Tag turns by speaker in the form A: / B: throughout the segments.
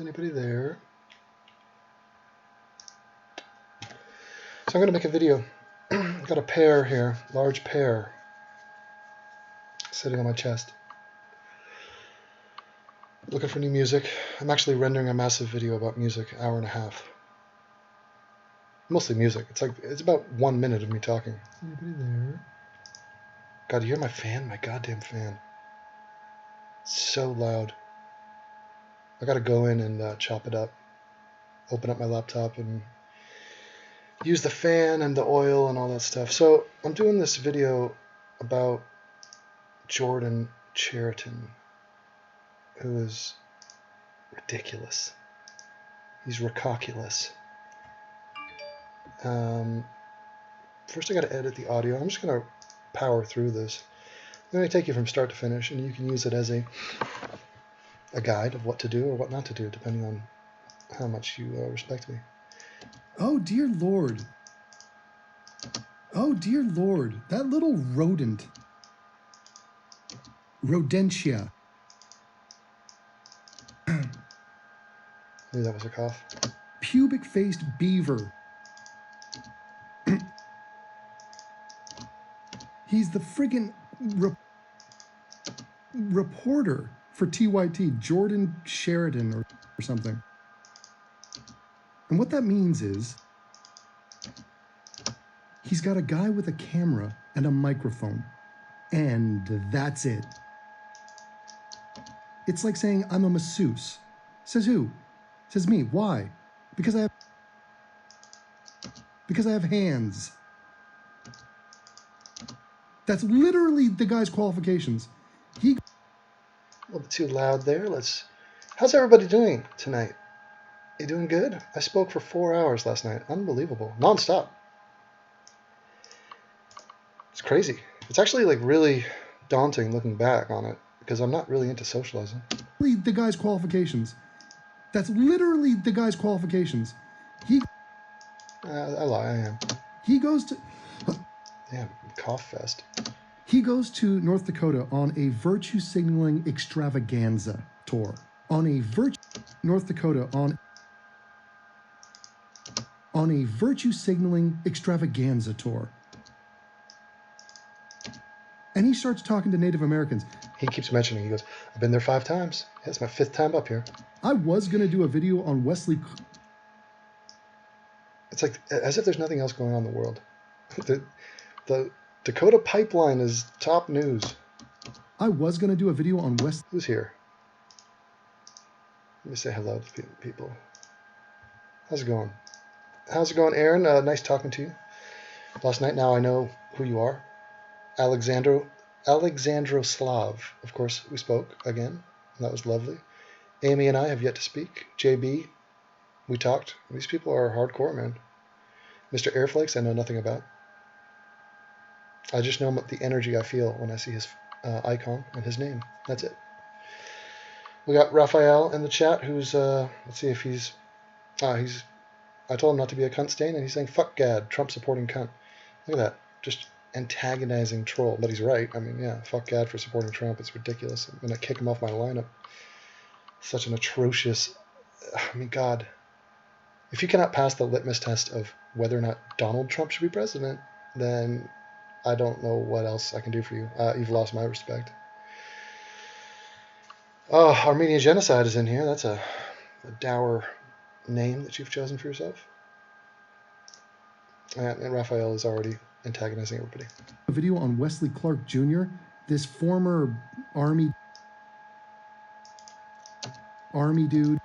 A: Is anybody there? So I'm going to make a video. I've got a pear here, large pear, sitting on my chest. Looking for new music. I'm actually rendering a massive video about music, an hour and a half. Mostly music. It's about 1 minute of me talking. Is anybody there? God, you hear my fan? My goddamn fan. It's so loud. I gotta go in and chop it up. Open up my laptop and use the fan and the oil and all that stuff. So I'm doing this video about Jordan Chariton, who is ridiculous. He's ridiculous. First I gotta edit the audio. I'm just gonna power through this. I'm gonna take you from start to finish, and you can use it as a guide of what to do or what not to do, depending on how much you respect me.
B: Oh dear Lord. Oh dear Lord. That little rodent. Rodentia.
A: I knew that was a cough.
B: Pubic-faced beaver. He's the friggin' reporter for TYT, Jordan Sheridan or something. And what that means is he's got a guy with a camera and a microphone, and that's it. It's like saying I'm a masseuse. Says who? Says me. Why? Because I have hands. That's literally the guy's qualifications.
A: A little bit too loud there. How's everybody doing tonight? You doing good? I spoke for 4 hours last night. Unbelievable. Non-stop. It's crazy. It's actually like really daunting looking back on it because I'm not really into socializing.
B: The guy's qualifications. That's literally the guy's qualifications.
A: I lie, I am.
B: He goes to...
A: Damn, cough fest.
B: He goes to North Dakota on a virtue signaling extravaganza tour. North Dakota on a virtue signaling extravaganza tour. And he starts talking to Native Americans.
A: He keeps mentioning, he goes, I've been there 5 times. Yeah, it's my 5th time up here.
B: I was going to do a video on Wesley.
A: It's like, as if there's nothing else going on in the world. The Dakota pipeline is top news.
B: I was going to do a video on Wesley.
A: Who's here? Let me say hello to people. How's it going? How's it going, Aaron? Nice talking to you. Last night, now I know who you are. Alexandro Slav. Of course, we spoke again. And that was lovely. Amy and I have yet to speak. JB, we talked. These people are hardcore, man. Mr. Airflakes, I know nothing about. I just know the energy I feel when I see his icon and his name. That's it. We got Raphael in the chat who's, let's see if he's, I told him not to be a cunt stain, and he's saying, fuck Gad, Trump supporting cunt. Look at that. Just antagonizing troll. But he's right. I mean, yeah, fuck Gad for supporting Trump. It's ridiculous. I'm going to kick him off my lineup. Such an atrocious, I mean, God. If you cannot pass the litmus test of whether or not Donald Trump should be president, then I don't know what else I can do for you. You've lost my respect. Oh, Armenian Genocide is in here. That's a dour name that you've chosen for yourself. And Raphael is already antagonizing everybody.
B: A video on Wesley Clark Jr., this former army dude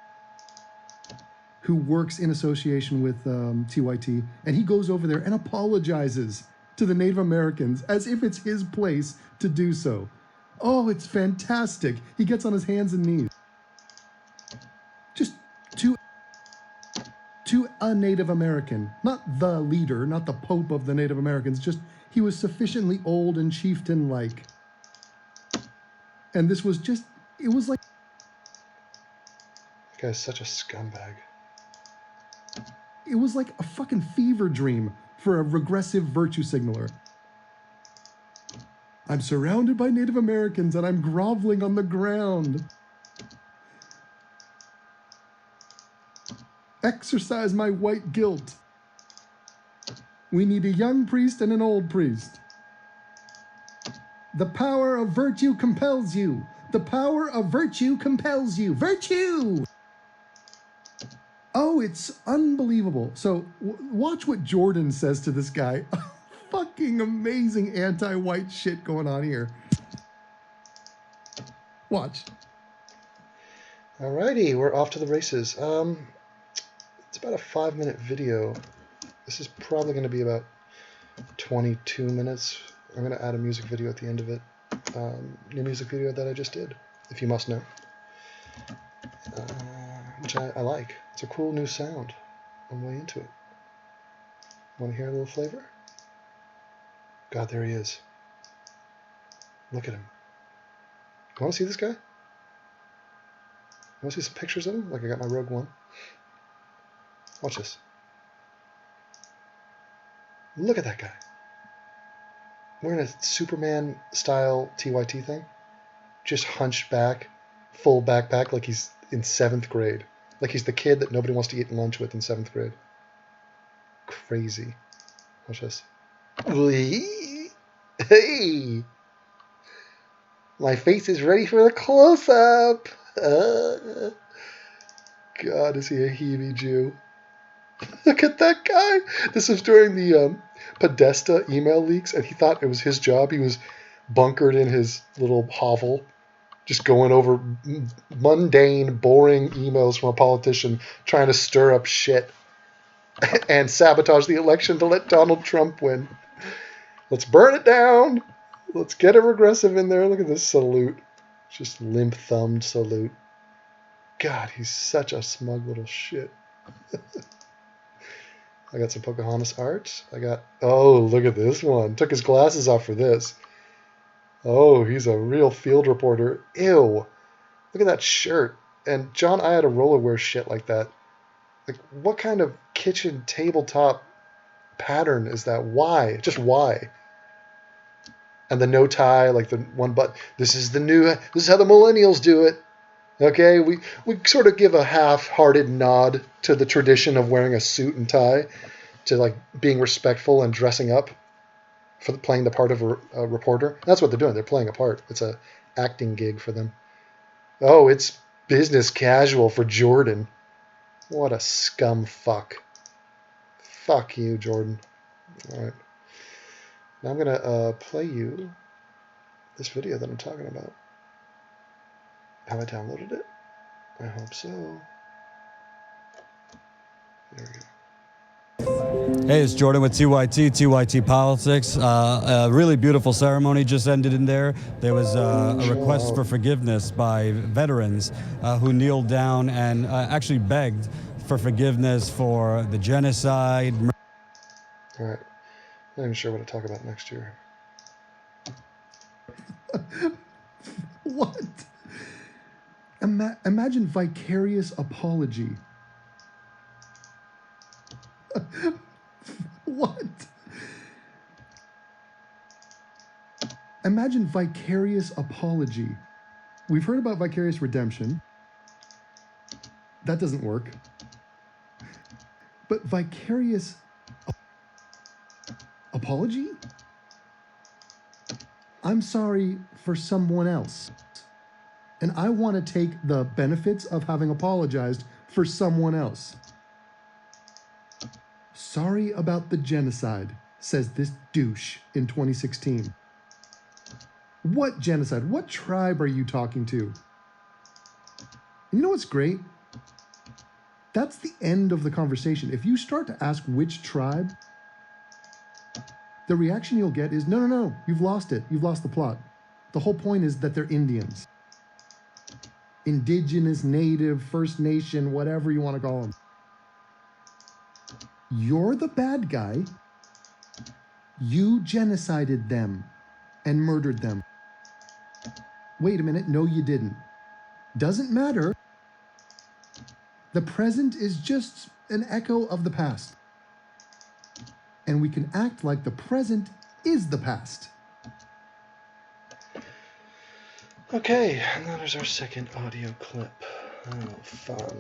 B: who works in association with TYT, and he goes over there and apologizes to the Native Americans as if it's his place to do so. Oh, it's fantastic. He gets on his hands and knees. Just to a Native American, not the leader, not the Pope of the Native Americans, just he was sufficiently old and chieftain-like. And this was just, it was like...
A: That guy's such a scumbag.
B: It was like a fucking fever dream for a regressive virtue signaler. I'm surrounded by Native Americans and I'm groveling on the ground. exercise my white guilt. We need a young priest and an old priest. The power of virtue compels you. The power of virtue compels you. Virtue! Oh, it's unbelievable. So watch what Jordan says to this guy. Fucking amazing anti-white shit going on here. Watch.
A: Alrighty, we're off to the races. It's about a 5-minute video. This is probably going to be about 22 minutes. I'm going to add a music video at the end of it. New music video that I just did, if you must know. Which I like. It's a cool new sound. I'm way into it. Want to hear a little flavor? God, there he is. Look at him. You want to see this guy? You want to see some pictures of him? Like I got my Rogue One. Watch this. Look at that guy. Wearing a Superman-style TYT thing. Just hunched back, full backpack, like he's in 7th grade. Like he's the kid that nobody wants to eat lunch with in 7th grade. Crazy. Watch this. Hey! My face is ready for the close-up! God, is he a heebie-Jew? Look at that guy! This was during the Podesta email leaks, and he thought it was his job. He was bunkered in his little hovel, just going over mundane, boring emails from a politician trying to stir up shit and sabotage the election to let Donald Trump win. Let's burn it down. Let's get a regressive in there. Look at this salute. Just limp-thumbed salute. God, he's such a smug little shit. I got some Pocahontas art. Oh, look at this one. Took his glasses off for this. Oh, he's a real field reporter. Ew. Look at that shirt. And John Iadarola wears shit like that. Like, what kind of kitchen tabletop pattern is that? Why? Just why? And the no tie, like the one button. This is how the millennials do it. Okay? We sort of give a half-hearted nod to the tradition of wearing a suit and tie, to like being respectful and dressing up for playing the part of a reporter. That's what they're doing. They're playing a part. It's a acting gig for them. Oh, it's business casual for Jordan. What a scum fuck. Fuck you, Jordan. All right. Now I'm going to play you this video that I'm talking about. Have I downloaded it? I hope so. There we go.
C: Hey, it's Jordan with TYT Politics. A really beautiful ceremony just ended in there. There was a request for forgiveness by veterans who kneeled down and actually begged for forgiveness for the genocide.
A: All right. I'm not even sure what to talk about next year.
B: What? Imagine vicarious apology. What? Imagine vicarious apology. We've heard about vicarious redemption. That doesn't work. But vicarious apology? I'm sorry for someone else. And I want to take the benefits of having apologized for someone else. Sorry about the genocide, says this douche in 2016. What genocide? What tribe are you talking to? And you know what's great? That's the end of the conversation. If you start to ask which tribe, the reaction you'll get is, no, you've lost it. You've lost the plot. The whole point is that they're Indians. Indigenous, Native, First Nation, whatever you want to call them. You're the bad guy. You genocided them and murdered them. Wait a minute, no you didn't. Doesn't matter. The present is just an echo of the past. And we can act like the present is the past.
A: Okay, and that is our second audio clip. Oh, fun.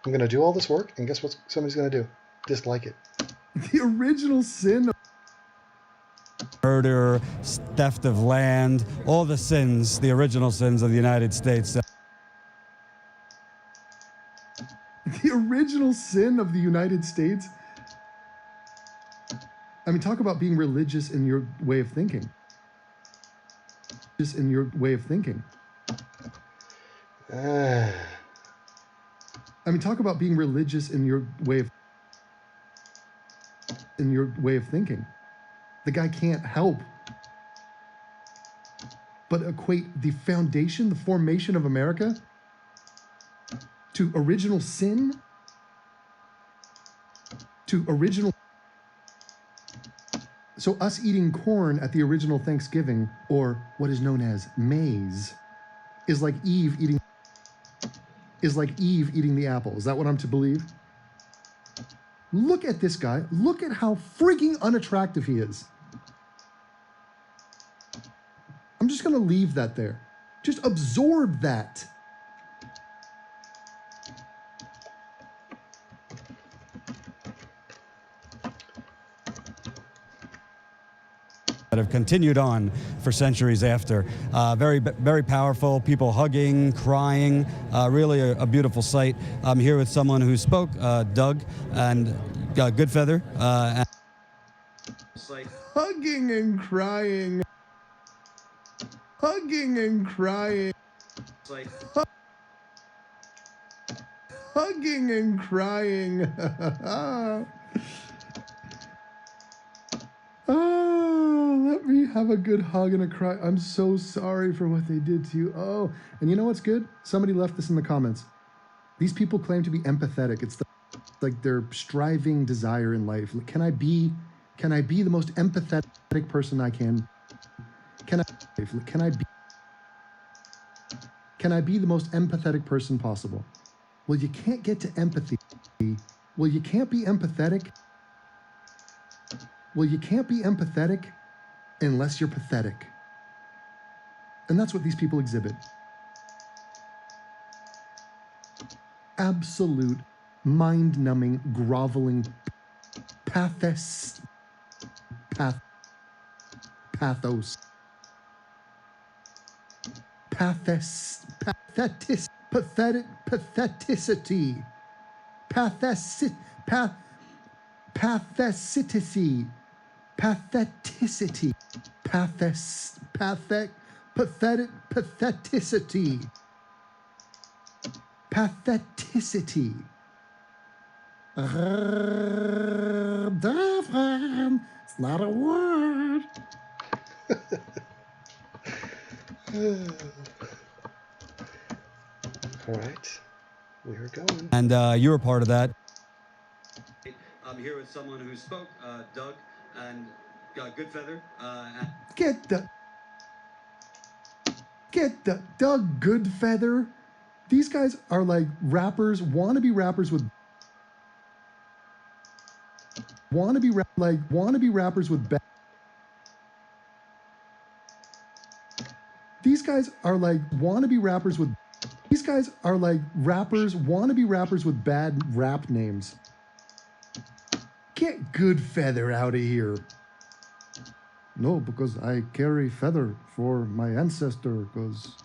A: I'm going to do all this work, and guess what somebody's going to do? Dislike it.
B: The original sin of
C: Murder, theft of land, all the sins, the original sins of the United States.
B: the original sin of the United States. I mean, talk about being religious in your way of thinking. Just in your way of thinking. I mean, talk about being religious in your way of thinking. The guy can't help but equate the foundation, the formation of America, to original sin, to original. So us eating corn at the original Thanksgiving, or what is known as maize, is like Eve eating the apple. Is that what I'm to believe? Look at this guy. Look at how freaking unattractive he is. I'm just going to leave that there. Just absorb that.
C: That have continued on for centuries after. Very, very powerful. People hugging, crying. Really a beautiful sight. I'm here with someone who spoke, Doug and Goodfeather.
B: Hugging and crying. Hugging and crying. Hugging and crying. Oh, let me have a good hug and a cry. I'm so sorry for what they did to you. Oh, and you know what's good? Somebody left this in the comments. These people claim to be empathetic. It's like their striving desire in life. Can I be the most empathetic person I can? Can I be the most empathetic person possible? Well, you can't get to empathy. Well, you can't be empathetic. Well, you can't be empathetic unless you're pathetic. And that's what these people exhibit. Absolute, mind-numbing, groveling pathos. Patheticity. Patheticity. Patheticity. Patheticity. It's not a word.
A: All right, we're going.
C: And you were part of that. I'm here with someone who spoke, Doug and Goodfeather.
B: Get the Doug Goodfeather. These guys are like rappers, wannabe rappers with These guys are like wannabe rappers with bad rap names. Get Goodfeather out of here. No, because I carry feather for my ancestor, because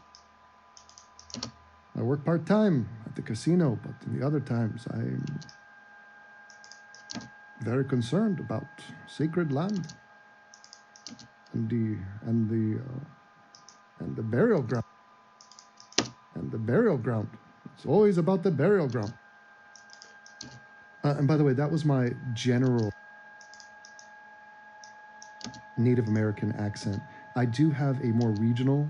B: I work part-time at the casino, but in the other times I'm very concerned about sacred land and the burial ground. And the burial ground. It's always about the burial ground. And by the way, that was my general Native American accent. I do have a more regional.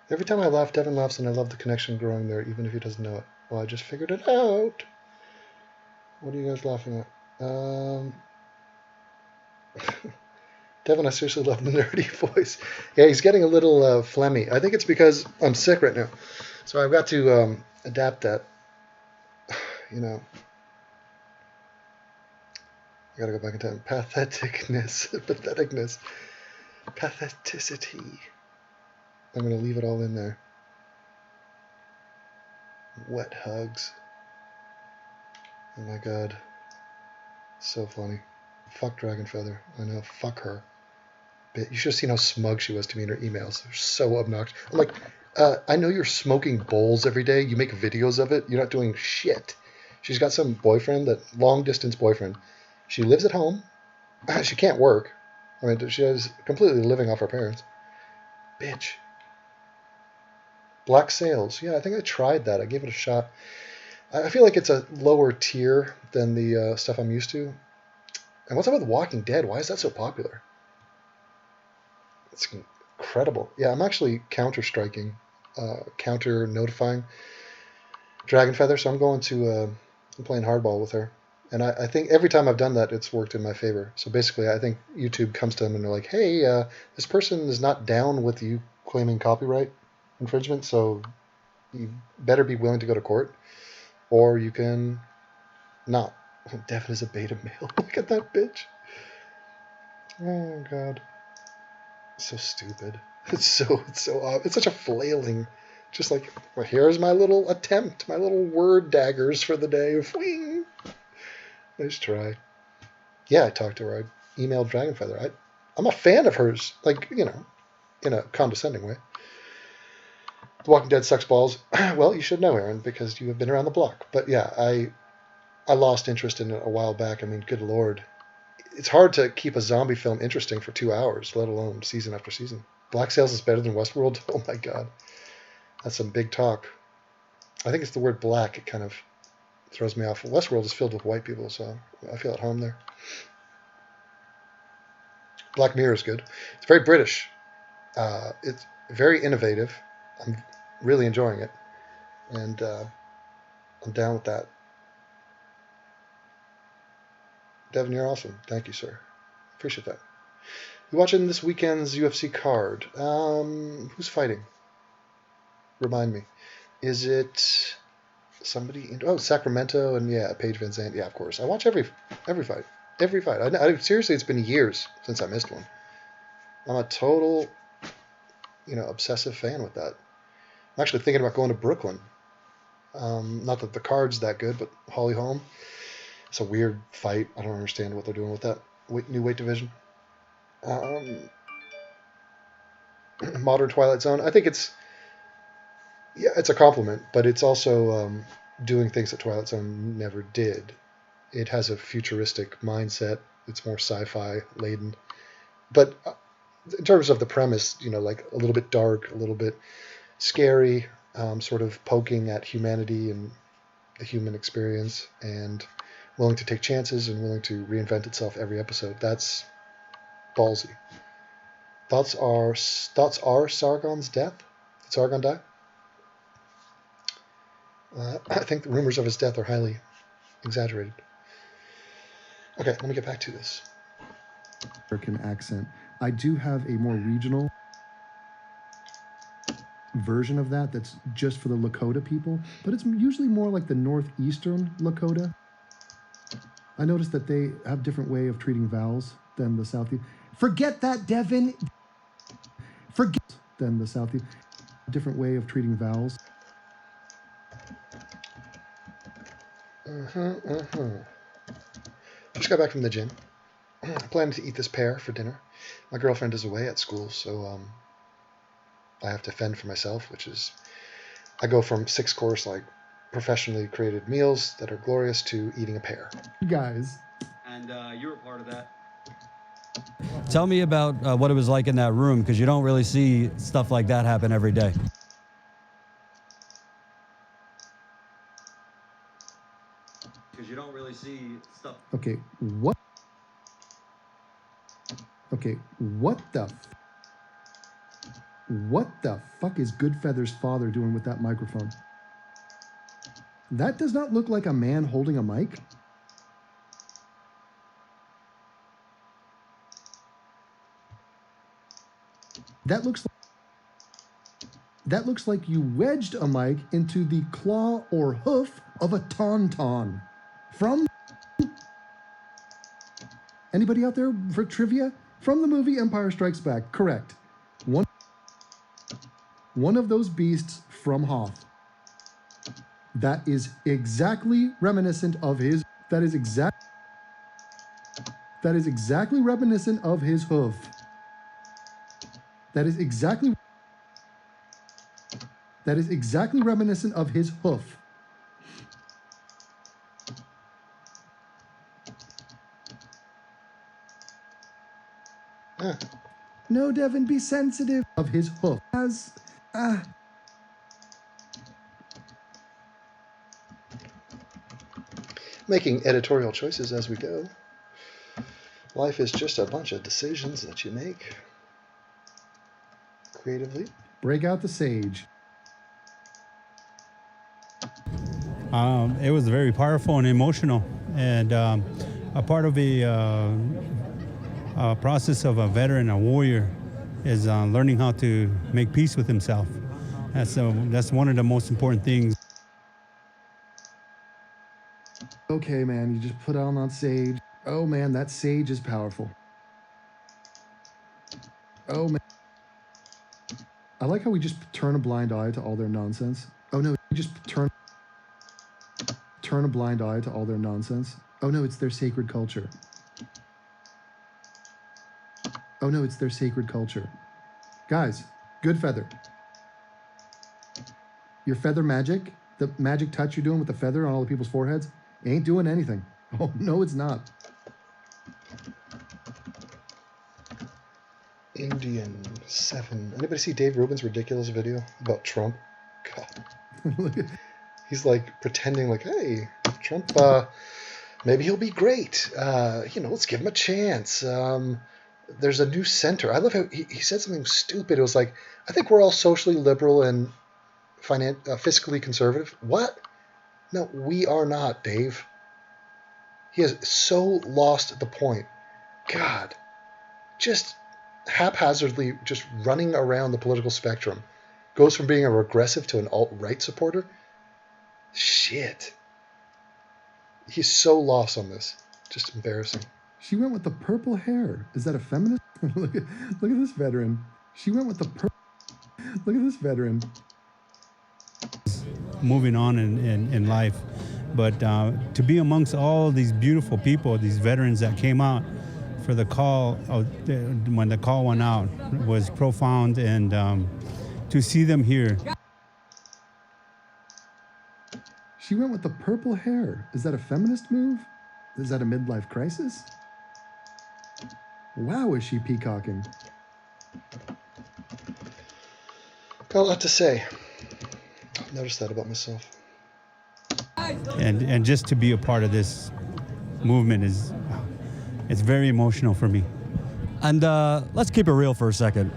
A: Every time I laugh, Devin laughs, and I love the connection growing there, even if he doesn't know it. Well, I just figured it out. What are you guys laughing at? Devin, I seriously love the nerdy voice. Yeah, he's getting a little phlegmy. I think it's because I'm sick right now. So I've got to adapt that. You know. I gotta go back in time. Patheticness. Patheticity. I'm gonna leave it all in there. Wet hugs. Oh my god. So funny. Fuck Dragonfeather. I know. Fuck her. You should have seen how smug she was to me in her emails. They're so obnoxious. I'm like, I know you're smoking bowls every day. You make videos of it. You're not doing shit. She's got some boyfriend, that long distance boyfriend. She lives at home. She can't work. I mean, she is completely living off her parents. Bitch. Black Sails. Yeah, I think I tried that. I gave it a shot. I feel like it's a lower tier than the stuff I'm used to. And what's up with Walking Dead? Why is that so popular? It's incredible. Yeah, I'm actually counter-striking, counter-notifying Dragonfeather, so I'm going to, I'm playing hardball with her. And I think every time I've done that, it's worked in my favor. So basically, I think YouTube comes to them and they're like, hey, this person is not down with you claiming copyright infringement, so you better be willing to go to court, or you can not. Devin is a beta male. Look at that bitch. Oh, God. So stupid. It's such a flailing. Just like, well, here's my little attempt, my little word daggers for the day. Wing. Nice try. Yeah, I talked to her. I emailed Dragonfeather. I'm a fan of hers, like, you know, in a condescending way. The Walking Dead sucks balls. Well, you should know, Aaron, because you have been around the block. But yeah, I lost interest in it a while back. I mean, good Lord. It's hard to keep a zombie film interesting for 2 hours, let alone season after season. Black Sails is better than Westworld? Oh my God. That's some big talk. I think it's the word black. It kind of throws me off. Westworld is filled with white people, so I feel at home there. Black Mirror is good. It's very British. It's very innovative. I'm really enjoying it. And I'm down with that. Devin, you're awesome. Thank you, sir. Appreciate that. You watching this weekend's UFC card? Who's fighting? Remind me. Is it somebody? Oh, Sacramento and yeah, Paige Van Zandt. Yeah, of course. I watch every fight. Every fight. Seriously, it's been years since I missed one. I'm a total, obsessive fan with that. I'm actually thinking about going to Brooklyn. Not that the card's that good, but Holly Holm. It's a weird fight. I don't understand what they're doing with that new weight division. Modern Twilight Zone. I think it's a compliment, but it's also doing things that Twilight Zone never did. It has a futuristic mindset. It's more sci-fi laden. But in terms of the premise, like a little bit dark, a little bit scary, sort of poking at humanity and the human experience, and willing to take chances and willing to reinvent itself every episode. That's ballsy. Thoughts are Sargon's death? Did Sargon die? I think the rumors of his death are highly exaggerated. Okay, let me get back to this.
B: American accent. I do have a more regional version of that's just for the Lakota people, but it's usually more like the northeastern Lakota. I noticed that they have different way of treating vowels than the southeast. Forget that, Devin. Forget than the southeast. Different way of treating vowels.
A: Just got back from the gym. Planning to eat this pear for dinner. My girlfriend is away at school, so I have to fend for myself, which is, I go from 6-course, like, professionally created meals that are glorious to eating a pear.
B: You guys.
C: And you were part of that. Tell me about what it was like in that room, because you don't really see stuff like that happen every day. Because you don't really see stuff.
B: Okay, what? Okay, what the fuck is Goodfeather's father doing with that microphone? That does not look like a man holding a mic. That looks like you wedged a mic into the claw or hoof of a tauntaun. From anybody out there for trivia? From the movie Empire Strikes Back. Correct. One of those beasts from Hoth. That is exactly reminiscent of his. That is exactly reminiscent of his hoof. That is exactly reminiscent of his hoof.
A: Huh.
B: No, Devin, be sensitive of his hoof. As
A: Making editorial choices as we go. Life is just a bunch of decisions that you make creatively.
B: break out the sage.
D: It was very powerful and emotional, and a part of a process of a veteran, a warrior, is learning how to make peace with himself. That's one of the most important things.
B: Okay, man, you just put on that sage. Oh man, that sage is powerful. Oh man. I like how we just turn a blind eye to all their nonsense. Oh no, we just turn a blind eye to all their nonsense. Oh no, it's their sacred culture. Oh no, it's their sacred culture. Guys, good feather. Your feather magic, the magic touch you're doing with the feather on all the people's foreheads, ain't doing anything. Oh no, it's not.
A: Indian 7. Anybody see Dave Rubin's ridiculous video about Trump? God. He's like pretending like, hey, Trump, maybe he'll be great. Let's give him a chance. There's a new center. I love how he said something stupid. It was like, I think we're all socially liberal and fiscally conservative. What? No, we are not, Dave. He has so lost the point. God. Just haphazardly just running around the political spectrum. Goes from being a regressive to an alt-right supporter. Shit. He's so lost on this. Just embarrassing.
B: She went with the purple hair. Is that a feminist? look at this veteran. She went with the purple. Look at this veteran.
D: Moving on in life, but to be amongst all these beautiful people, these veterans that came out for the call, when the call went out, was profound, and to see them here.
B: She went with the purple hair. Is that a feminist move? Is that a midlife crisis? Wow, is she peacocking?
A: Got a lot to say. I've noticed that about myself.
D: And just to be a part of this movement it's very emotional for me.
C: And let's keep it real for a second.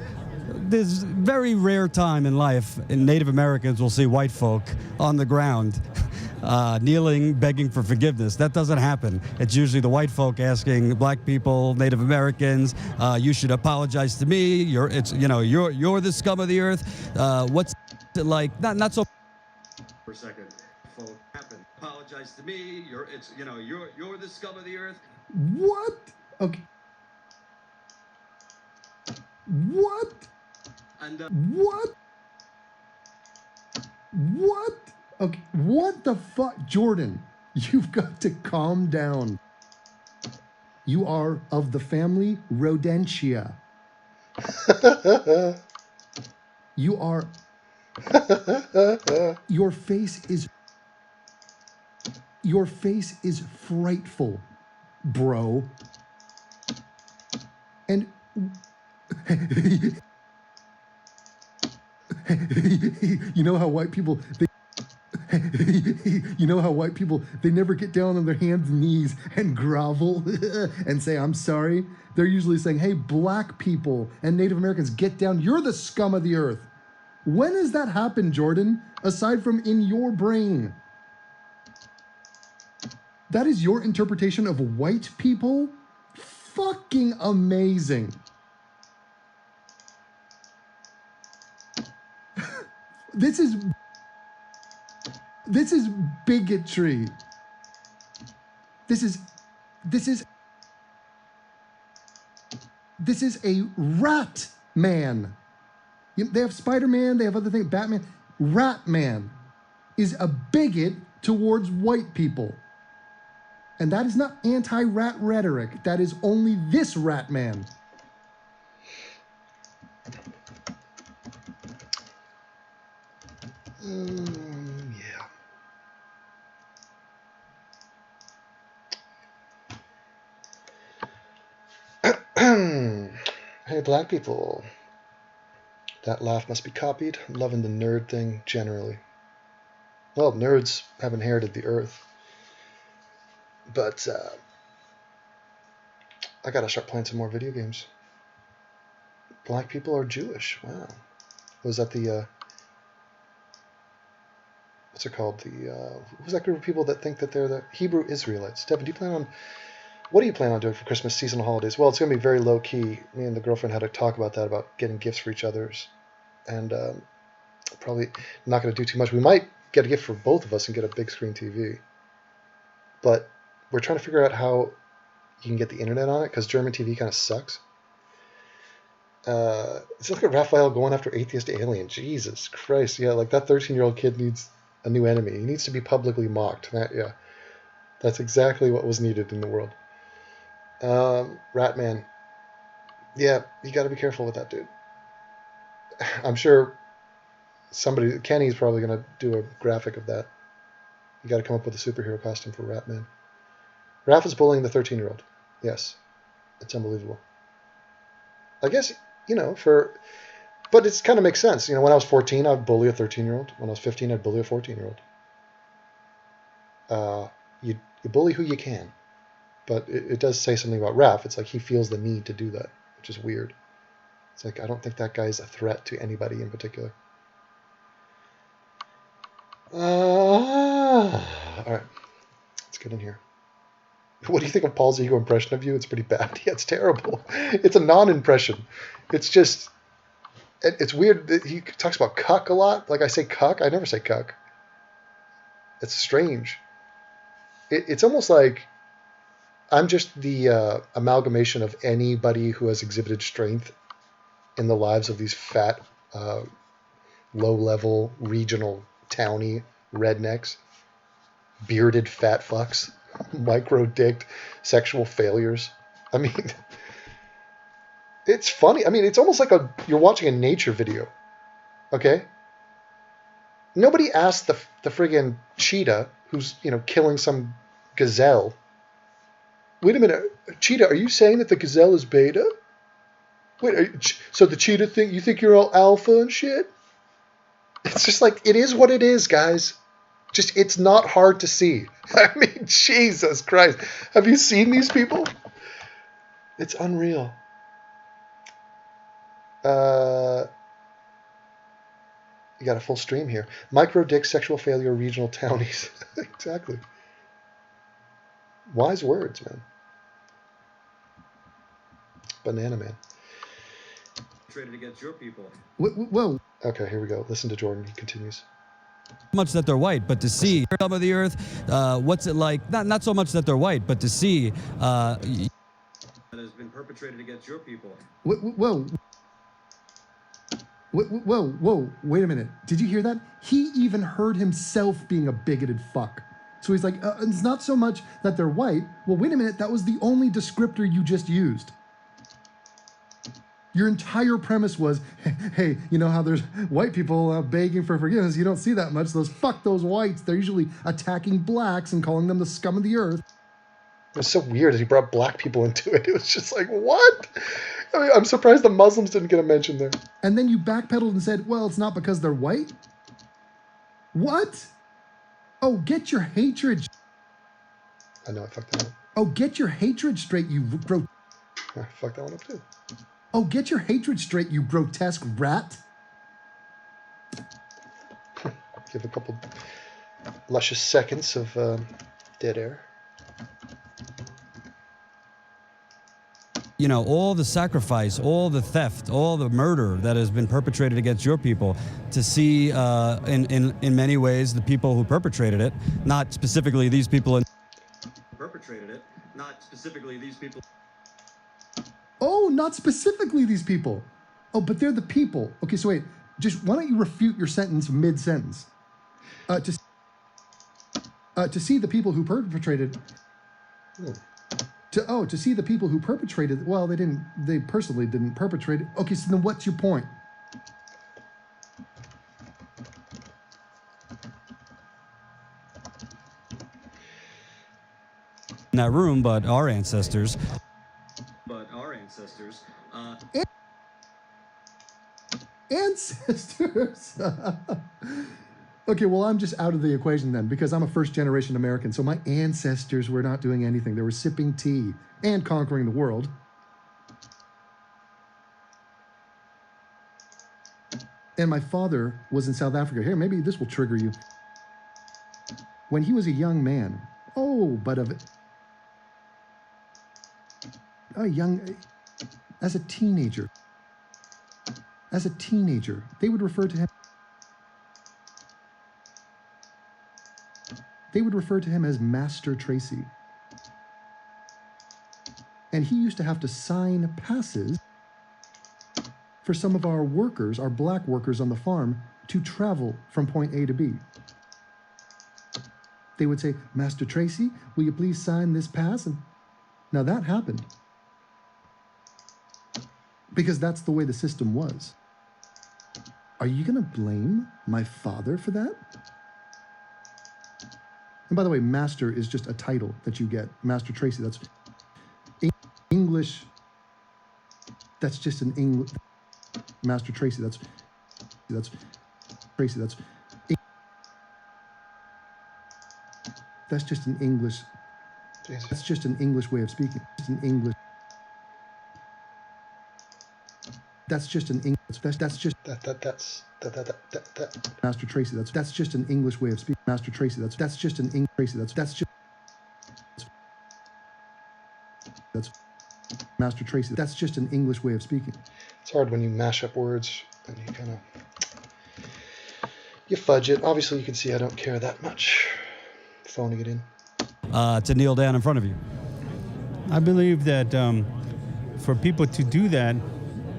C: There's very rare time in life Native Americans will see white folk on the ground kneeling, begging for forgiveness. That doesn't happen. It's usually the white folk asking black people, Native Americans, you should apologize to me. You're the scum of the earth. What's it like? Not so. For a second, folk happen. Apologize to me. You're the scum of the earth.
B: What? Okay. What?
C: And
B: What? What? Okay, what the fuck? Jordan, you've got to calm down. You are of the family Rodentia. You are... Your face is frightful, bro. And... You know how white people they never get down on their hands and knees and grovel and say I'm sorry. They're usually saying, hey, black people and Native Americans, get down. You're the scum of the earth. When has that happened, Jordan, aside from in your brain? That is your interpretation of white people? Fucking amazing. This is bigotry. This is a rat man. They have Spider-Man, they have other things, Batman. Rat man. is a bigot towards white people. And that is not anti-rat rhetoric. That is only this rat man.
A: Yeah. Hey, black people. That laugh must be copied. I'm loving the nerd thing generally. Well, nerds have inherited the earth. But I gotta start playing some more video games. Black people are Jewish. Wow. Was that the what's it called? Who's that group of people that think that they're the Hebrew Israelites? Devin, what do you plan on doing for Christmas seasonal holidays? Well, it's gonna be very low key. Me and the girlfriend had to talk about that, about getting gifts for each other's, and probably not gonna do too much. We might get a gift for both of us and get a big screen TV, but we're trying to figure out how you can get the internet on it, because German TV kind of sucks. Let's look at Raphael going after atheist alien. Jesus Christ. Yeah, like that 13-year-old kid needs a new enemy. He needs to be publicly mocked. That's exactly what was needed in the world. Ratman. Yeah, you got to be careful with that, dude. I'm sure Kenny's probably going to do a graphic of that. You got to come up with a superhero costume for Ratman. Raph is bullying the 13-year-old. Yes. It's unbelievable. I guess, but it kind of makes sense. When I was 14, I'd bully a 13-year-old. When I was 15, I'd bully a 14-year-old. You bully who you can. But it does say something about Raph. It's like he feels the need to do that, which is weird. It's like, I don't think that guy's a threat to anybody in particular. All right. Let's get in here. What do you think of Paul's ego impression of you? It's pretty bad. Yeah, it's terrible. It's a non-impression. It's just, it's weird that he talks about cuck a lot. Like I say cuck. I never say cuck. It's strange. It's almost like I'm just the amalgamation of anybody who has exhibited strength in the lives of these fat, low-level, regional, towny rednecks, bearded fat fucks, micro-dicked sexual failures. I mean, it's funny. I mean, it's almost like you're watching a nature video, okay? Nobody asked the friggin' cheetah who's, killing some gazelle. Wait a minute, cheetah, are you saying that the gazelle is beta? Wait, so the cheetah you think you're all alpha and shit? It's just like, it is what it is, guys. Just, it's not hard to see. I mean, Jesus Christ. Have you seen these people? It's unreal. You got a full stream here. Micro dick, sexual failure, regional townies. Exactly. Wise words, man. Banana man.
C: Traded against your people.
B: Whoa.
A: Okay, here we go. Listen to Jordan. He continues.
C: Much that they're white, but to see some of the earth, what's it like? Not so much that they're white, but to see that has been perpetrated against your people.
B: Whoa. Wait a minute. Did you hear that? He even heard himself being a bigoted fuck. So he's like, it's not so much that they're white. Well, wait a minute. That was the only descriptor you just used. Your entire premise was, hey, you know how there's white people begging for forgiveness? You don't see that much. Fuck those whites. They're usually attacking blacks and calling them the scum of the earth.
A: It was so weird that he brought black people into it. It was just like, what? I mean, I'm surprised the Muslims didn't get a mention there.
B: And then you backpedaled and said, well, it's not because they're white? What? Oh, get your hatred.
A: I know, I fucked that up.
B: Oh, get your hatred straight, you
A: I fucked that one up too.
B: Oh, get your hatred straight, you grotesque rat.
A: Give a couple luscious seconds of dead air.
C: All the sacrifice, all the theft, all the murder that has been perpetrated against your people, to see in many ways the people who perpetrated it, not specifically these people. Perpetrated it, not specifically these people.
B: Oh, not specifically these people. Oh, but they're the people. Okay, so wait. Why don't you refute your sentence mid-sentence? To to see the people who perpetrated. To see the people who perpetrated. Well, they personally didn't perpetrate it. Okay, so then what's your point?
C: In that room, but our ancestors.
B: Ancestors. Okay, well, I'm just out of the equation then because I'm a first-generation American. So my ancestors were not doing anything. They were sipping tea and conquering the world. And my father was in South Africa. Here, maybe this will trigger you. When he was a young man, as a teenager, they would refer to him. They would refer to him as Master Tracy. And he used to have to sign passes for some of our workers, our black workers on the farm, to travel from point A to B. They would say, Master Tracy, will you please sign this pass? And now that happened because that's the way the system was. Are you going to blame my father for that? And by the way, Master is just a title that you get. Master Tracy, that's English. That's just an English. Master Tracy, that's Tracy, that's just an English.
A: Jesus.
B: That's just an English way of speaking. It's an English. That's just an English. That's just Master Tracy. That's just an English way of speaking. Master Tracy. That's just an English Tracy. That's Master Tracy. That's just an English way of speaking.
A: It's hard when you mash up words and you fudge it. Obviously, you can see I don't care that much. Phoning it in.
C: To kneel down in front of you.
D: I believe that for people to do that,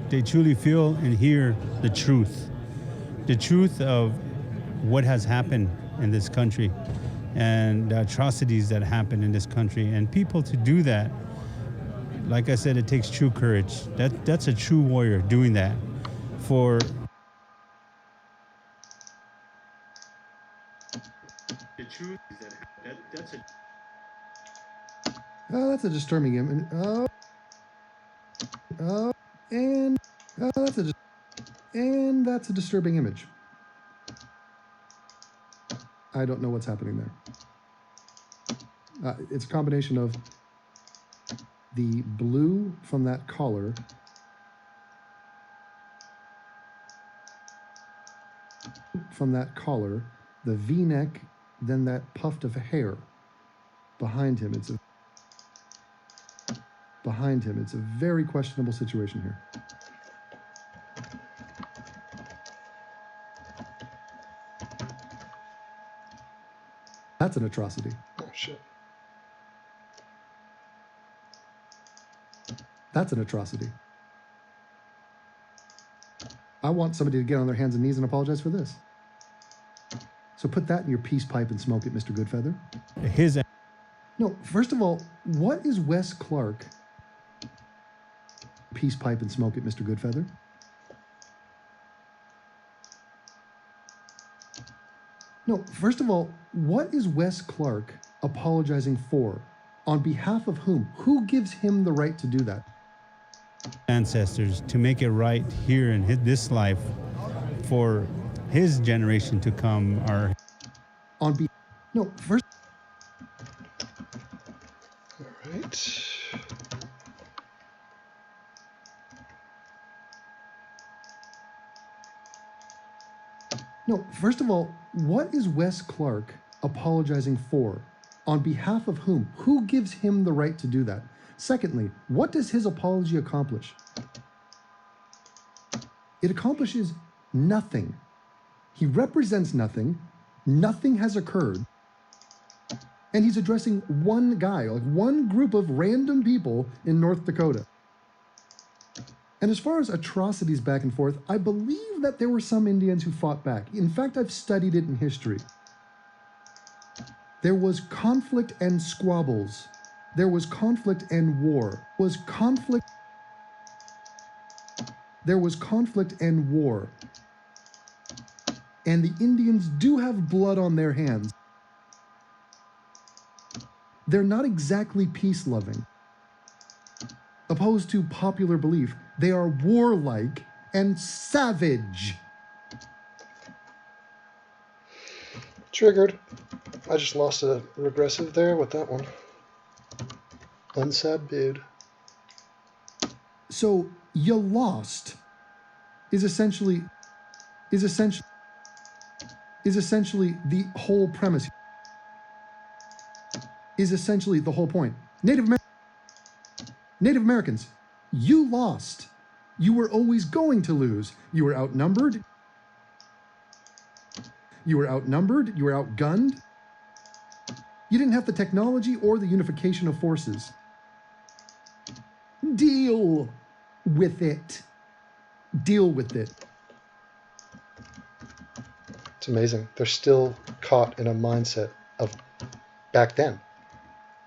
D: they truly feel and hear the truth of what has happened in this country and the atrocities that happen in this country. And people to do that, like I said, it takes true courage. That's a true warrior doing that. For the truth is that's a.
B: Oh, that's a disturbing image. And that's a disturbing image. I don't know what's happening there. It's a combination of the blue from that collar, the V-neck, then that puff of hair behind him. It's a very questionable situation here. That's an atrocity.
A: Oh, shit.
B: That's an atrocity. I want somebody to get on their hands and knees and apologize for this. So put that in your peace pipe and smoke it, Mr. Goodfeather. No, first of all, what is Wes Clark? Peace pipe and smoke it, Mr. Goodfeather. No, first of all, what is Wes Clark apologizing for? On behalf of whom? Who gives him the right to do that?
D: Ancestors, to make it right here in this life for his generation to come.
A: All right.
B: No, first of all, what is Wes Clark apologizing for? On behalf of whom? Who gives him the right to do that? Secondly, what does his apology accomplish? It accomplishes nothing. He represents nothing. Nothing has occurred. And he's addressing one guy, like one group of random people in North Dakota. And as far as atrocities back and forth, I believe that there were some Indians who fought back. In fact, I've studied it in history. There was conflict and squabbles. There was conflict and war. Was conflict. There was conflict and war. And the Indians do have blood on their hands. They're not exactly peace-loving. Opposed to popular belief, they are warlike and savage.
A: Triggered. I just lost a regressive there with that one. Unsubdued.
B: So you lost is essentially the whole premise. Is essentially the whole point. Native Americans, you lost. You were always going to lose. You were outnumbered. You were outgunned. You didn't have the technology or the unification of forces. Deal with it. Deal with it.
A: It's amazing. They're still caught in a mindset of back then.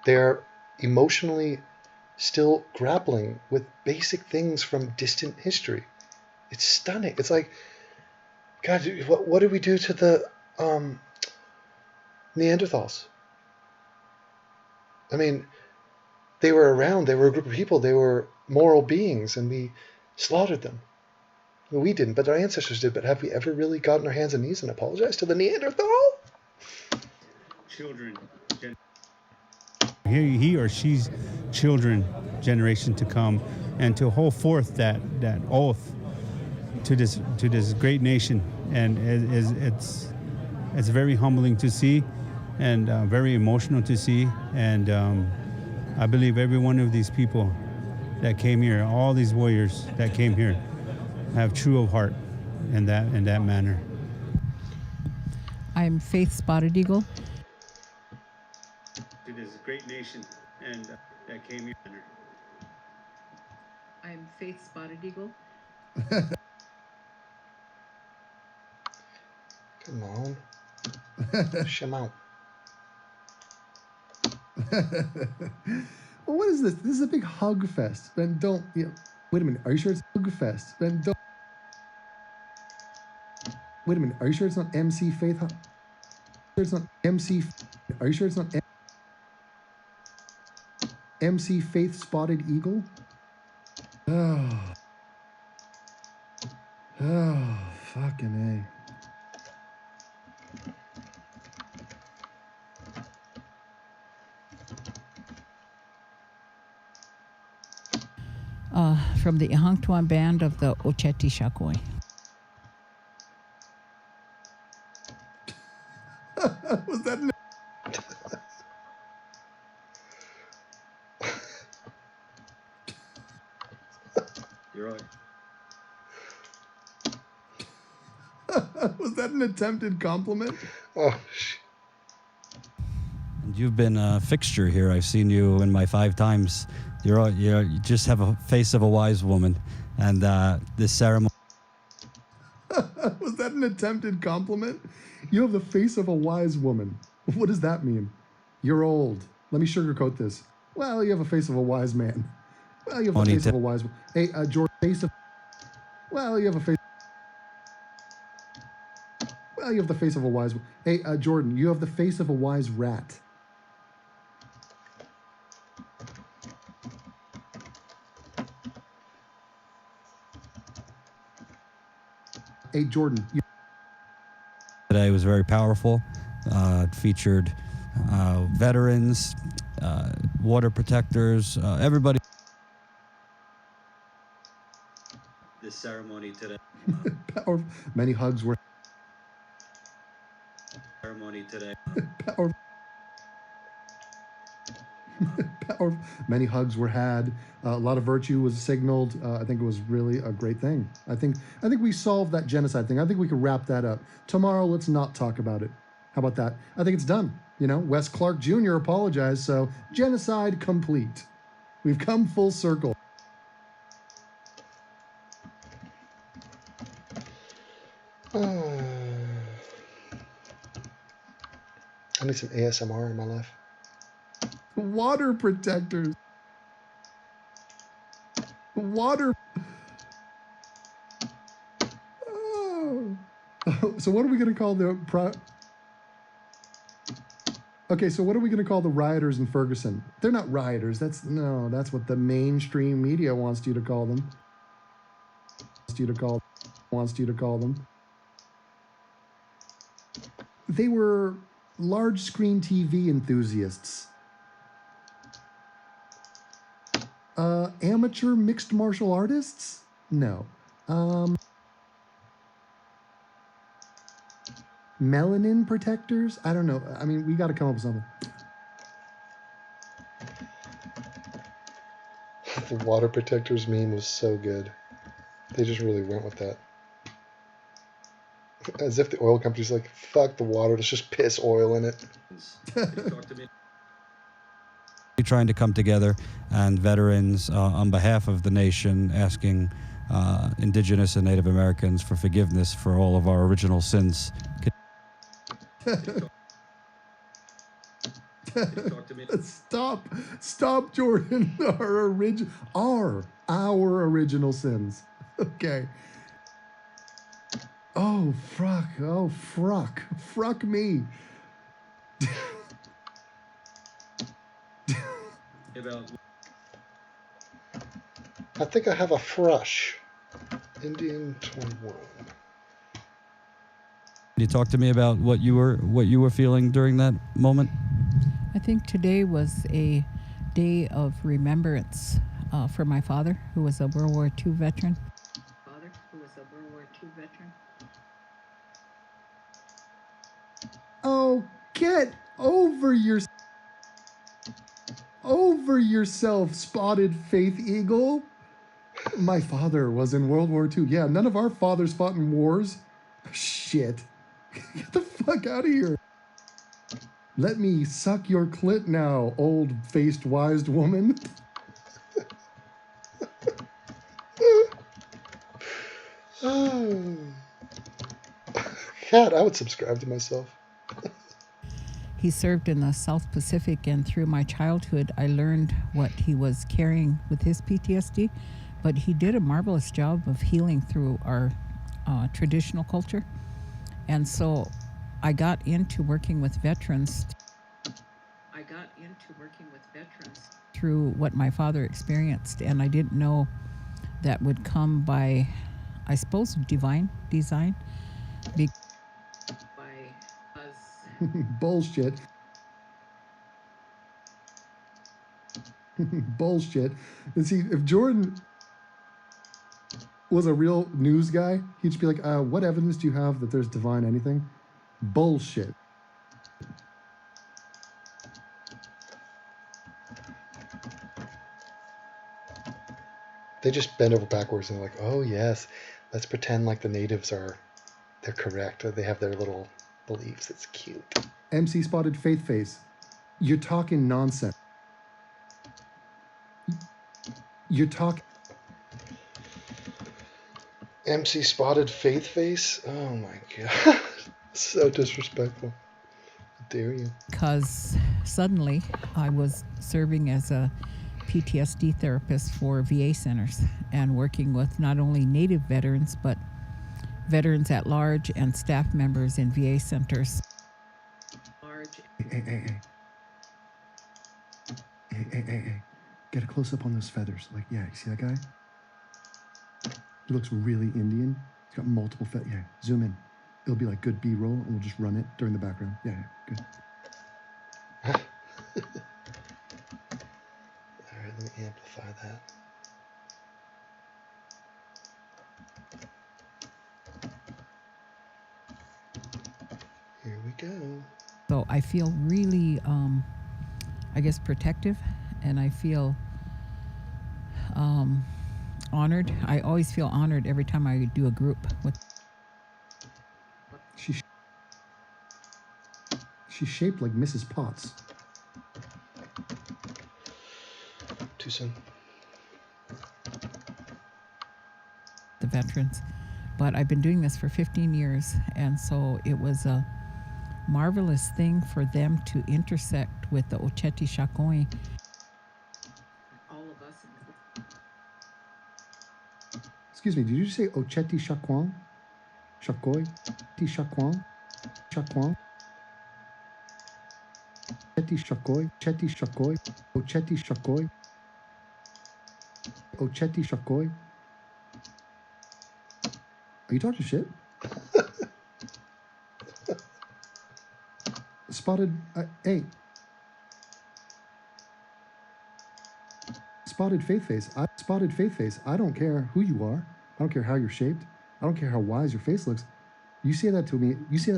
A: They're emotionally still grappling with basic things from distant history. It's stunning. It's like, God, what did we do to the Neanderthals? I mean, they were around. They were a group of people. They were moral beings, and we slaughtered them. Well, we didn't, but our ancestors did. But have we ever really gotten our hands and knees and apologized to the Neanderthal?
D: Children. He or she's children, generation to come, and to hold forth that oath to this great nation, and it's very humbling to see, and very emotional to see, and I believe every one of these people that came here, all these warriors that came here, have true of heart in that manner.
E: I'm Faith Spotted Eagle.
D: To this great nation, and that came here.
E: I'm Faith Spotted Eagle.
A: Come on. Shemount.
B: Well, what is this? This is a big hug fest. Then don't, wait a minute. Are you sure it's hug fest? Then don't. Wait a minute. Are you sure it's not MC Faith? It's not MC. Are you sure it's not MC Faith Spotted Eagle? Oh, fucking A.
E: From the Ihangtuan band of the Ocheti Shakoi.
B: Was that
D: You're right.
B: was that an attempted compliment?
A: Oh,
C: And you've been a fixture here. I've seen you in my 5 times. You just have a face of a wise woman, and this ceremony.
B: Was that an attempted compliment? You have the face of a wise woman. What does that mean? You're old. Let me sugarcoat this. Well, you have a face of a wise man. Well, you have the face of a wise woman. Hey, George, face of. Well, you have a face. Well, you have the face of a wise. Hey, Jordan, you have the face of a wise rat. Hey, Jordan.
C: Today was very powerful. It featured veterans, water protectors, everybody.
D: This ceremony today.
B: Many hugs were.
D: Ceremony today.
B: Many hugs were had. A lot of virtue was signaled. I think it was really a great thing. I think we solved that genocide thing. I think we could wrap that up. Tomorrow, let's not talk about it. How about that? I think it's done. Wes Clark Jr. apologized, so genocide complete. We've come full circle.
A: I need some ASMR in my life.
B: Water protectors. Water. Oh. So what are we going to call the Okay, so what are we going to call the rioters in Ferguson? They're not rioters. That's what the mainstream media wants you to call them. Wants you to call them. They were large screen TV enthusiasts. Amateur mixed martial artists? No. Melanin protectors? I don't know. I mean, we got to come up with something.
A: The water protectors meme was so good. They just really went with that. As if the oil company's like, fuck the water, let's just piss oil in it.
C: Trying to come together, and veterans on behalf of the nation asking Indigenous and Native Americans for forgiveness for all of our original sins.
B: Stop, Jordan. Our original sins. Okay. Oh, fruck me.
A: I think I have a frush. Indian 21.
C: Can you talk to me about what you were feeling during that moment?
E: I think today was a day of remembrance for my father, who was a World War II veteran.
B: Oh, get over yourself, spotted faith eagle. My father was in World War II. Yeah, none of our fathers fought in wars. Shit. Get the fuck out of here. Let me suck your clit now, old-faced wise woman.
A: God, I would subscribe to myself.
E: He served in the South Pacific, and through my childhood, I learned what he was carrying with his PTSD. But he did a marvelous job of healing through our traditional culture. And so I got into working with veterans. Through what my father experienced, and I didn't know that would come by, I suppose, divine design.
B: Bullshit. Bullshit. And see, if Jordan was a real news guy, he'd just be like, what evidence do you have that there's divine anything? Bullshit.
A: They just bend over backwards and they're like, oh yes, let's pretend like the natives they're correct. Or they have their little beliefs. It's cute.
B: MC Spotted Faith Face. You're talking nonsense. You're talking...
A: MC Spotted Faith Face? Oh my god. So disrespectful. How dare you?
E: Because suddenly I was serving as a PTSD therapist for VA centers and working with not only Native veterans, but veterans at large and staff members in VA centers.
B: Hey. Get a close-up on those feathers. Like, yeah, you see that guy? He looks really Indian. He's got multiple feathers. Yeah, zoom in. It'll be like good B-roll, and we'll just run it during the background. Yeah, good.
A: All right, let me amplify that. Here we go.
E: So I feel really, protective, and I feel honored. I always feel honored every time I do a group with.
B: She's shaped like Mrs. Potts.
A: Too soon.
E: The veterans, but I've been doing this for 15 years, and so it was a marvelous thing for them to intersect with the Oceti Sakowin. All of us.
B: Excuse me, did you say Oceti Sakowin? Sakowin? Ti Sakowin? Sakowin? Oceti Sakowin? Oceti Sakowin? Oceti Sakowin? Oceti Sakowin? Are you talking shit? Spotted, hey. Spotted Faith Face. Spotted Faith Face. I don't care who you are. I don't care how you're shaped. I don't care how wise your face looks. You say that to me. You say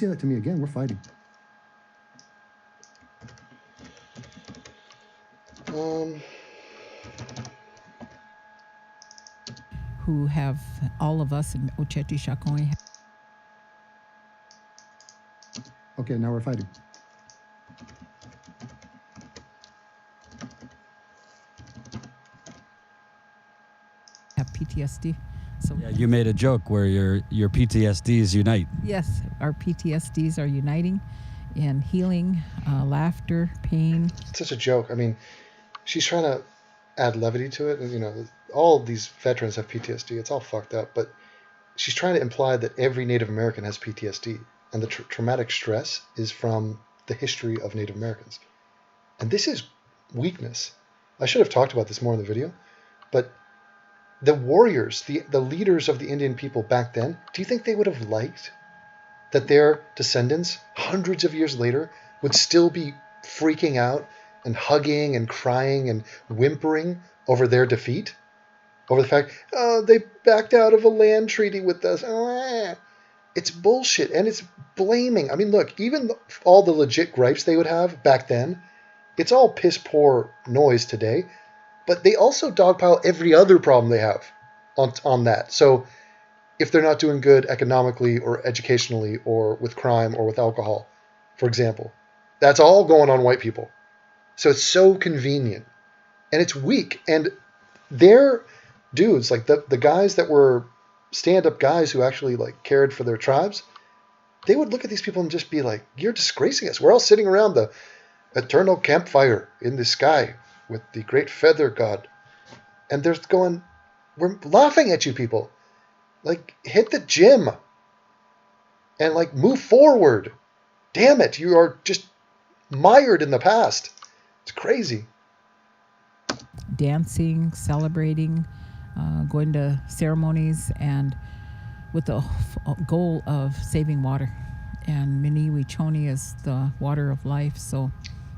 B: that to me again. We're fighting.
E: Who have all of us in Oceti Sakowin.
B: Okay, now we're fighting.
E: Have PTSD. So
C: Yeah, you made a joke where your PTSDs unite.
E: yes, our PTSDs are uniting in healing, laughter, pain.
A: It's such a joke. I mean, she's trying to add levity to it, and all of these veterans have PTSD. It's all fucked up, but she's trying to imply that every Native American has PTSD, and the traumatic stress is from the history of Native Americans. And this is weakness. I should have talked about this more in the video, but the warriors, the leaders of the Indian people back then, do you think they would have liked that their descendants, hundreds of years later, would still be freaking out and hugging and crying and whimpering over their defeat? Over the fact, they backed out of a land treaty with us. It's bullshit, and it's blaming. I mean, look, even all the legit gripes they would have back then, it's all piss poor noise today, but they also dogpile every other problem they have on that. So if they're not doing good economically or educationally or with crime or with alcohol, for example, that's all going on white people. So it's so convenient, and it's weak. And they're dudes, like the guys that were stand-up guys who actually like cared for their tribes, they would look at these people and just be like, you're disgracing us. We're all sitting around the eternal campfire in the sky with the great feather god. And they're going, we're laughing at you people. Like, hit the gym. And like, move forward. Damn it, you are just mired in the past. It's crazy.
E: Dancing, celebrating, going to ceremonies, and with the goal of saving water. And Miniwi Choni is the water of life, so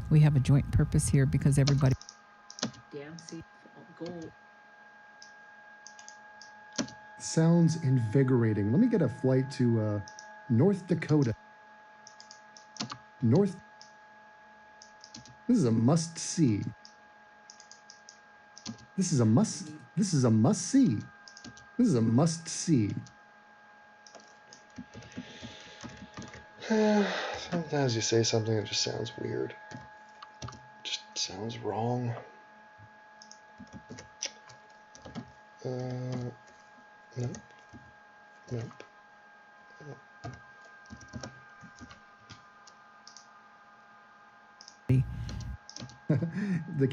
E: we have a joint purpose here because everybody. Dancing, goal.
B: Sounds invigorating. Let me get a flight to North Dakota. This is a must see. This is a must see. This is a must see.
A: Sometimes you say something that just sounds weird. Just sounds wrong. Nope.
B: The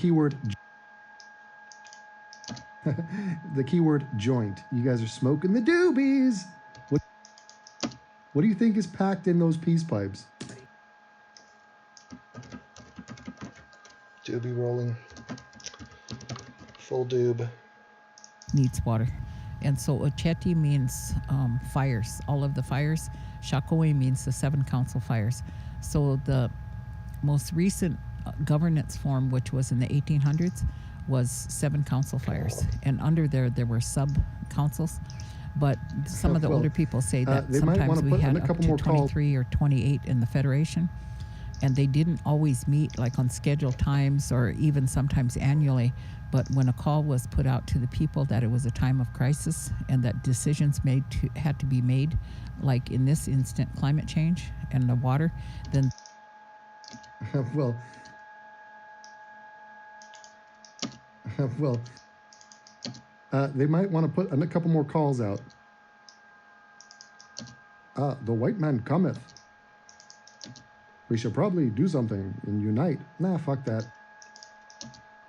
B: keyword joint. You guys are smoking the doobies. What do you think is packed in those peace pipes?
A: Doobie rolling. Full doob.
E: Needs water. And so Oceti means fires, all of the fires. Sakowin means the 7 council fires. So the most recent governance form, which was in the 1800s, was 7 council fires. And under there were sub-councils. But some of the older people say that sometimes we had up to 23 or 28 in the Federation. And they didn't always meet like on scheduled times or even sometimes annually. But when a call was put out to the people that it was a time of crisis and that decisions had to be made, like in this instant climate change and the water, then
B: they might want to put a couple more calls out. The white man cometh. We should probably do something and unite. Nah, fuck that. Do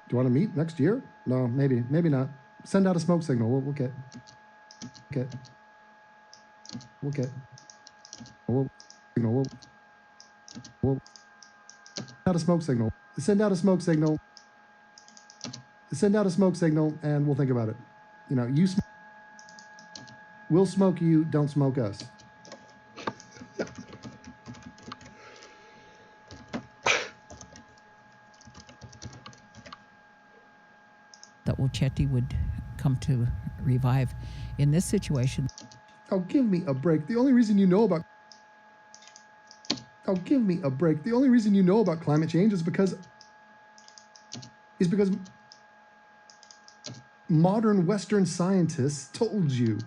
B: you want to meet next year? No, maybe not. Send out a smoke signal. We'll get. We'll out a smoke signal. Send out a smoke signal. Send out a smoke signal, and we'll think about it. You know, we'll smoke you. Don't smoke us.
E: That Ochetti would come to revive. In this situation,
B: Oh, give me a break. The only reason you know about climate change is because modern Western scientists told you.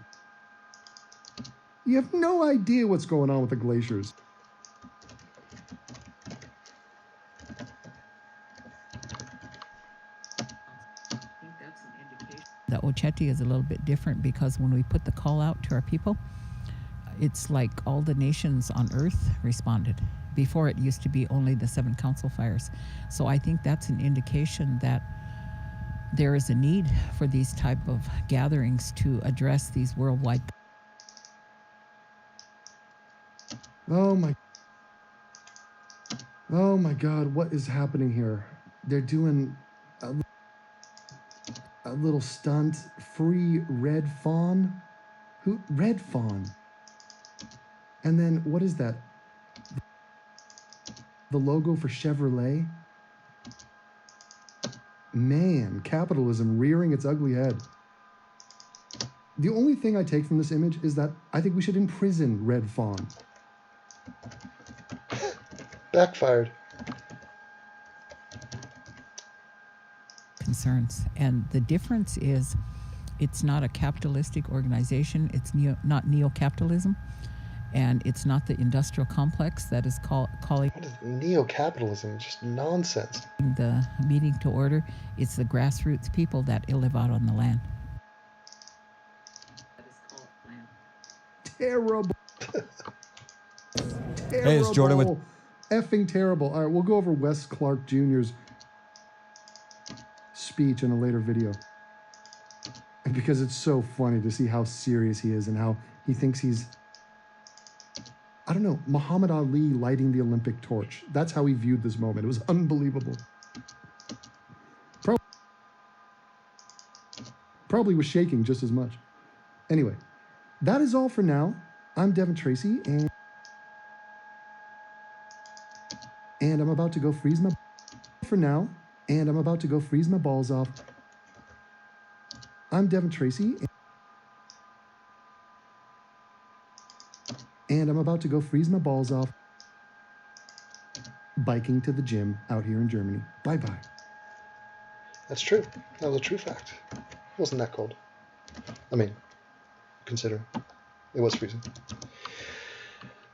B: You have no idea what's going on with the glaciers.
E: that Ochetti is a little bit different because when we put the call out to our people, it's like all the nations on earth responded. Before, it used to be only the 7 council fires. So I think that's an indication that there is a need for these type of gatherings to address these worldwide.
B: Oh my God, what is happening here? They're doing a little stunt. Free Red Fawn? Who? Red Fawn. And then what is that? The logo for Chevrolet? Man, capitalism rearing its ugly head. The only thing I take from this image is that I think we should imprison Red Fawn.
A: Backfired.
E: Concerns. And the difference is it's not a capitalistic organization. It's not neo-capitalism. And it's not the industrial complex that is calling
A: What is neo-capitalism? Just nonsense.
E: the meeting to order. It's the grassroots people that live out on the land.
B: Terrible.
C: Hey, it's Jordan with...
B: Effing terrible. All right, we'll go over Wes Clark Jr.'s speech in a later video. Because it's so funny to see how serious he is and how he thinks he's, I don't know, Muhammad Ali lighting the Olympic torch. That's how he viewed this moment. It was unbelievable. Probably was shaking just as much. Anyway, that is all for now. I'm Devin Tracy, and I'm about to go freeze my balls off. I'm Devin Tracy, and I'm about to go freeze my balls off biking to the gym out here in Germany. Bye-bye.
A: That's true. That was a true fact. It wasn't that cold. I mean, consider it was freezing.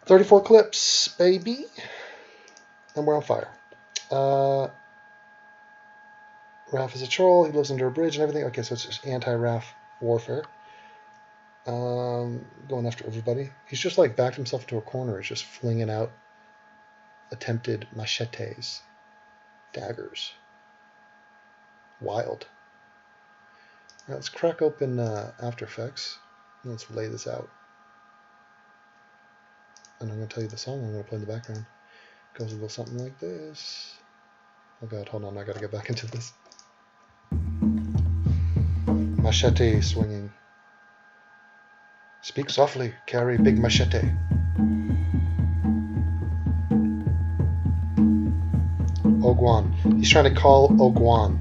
A: 34 clips, baby. And we're on fire. Raph is a troll. He lives under a bridge and everything. Okay, so it's just anti-Raph warfare. Going after everybody. He's just like backed himself into a corner. He's just flinging out attempted machetes, daggers. Wild. All right, let's crack open After Effects. Let's lay this out. And I'm going to tell you the song I'm going to play in the background. It goes a little something like this. Oh God, hold on, I got to get back into this. Machete swinging. Speak softly, carry big machete. Oguan. He's trying to call Oguan.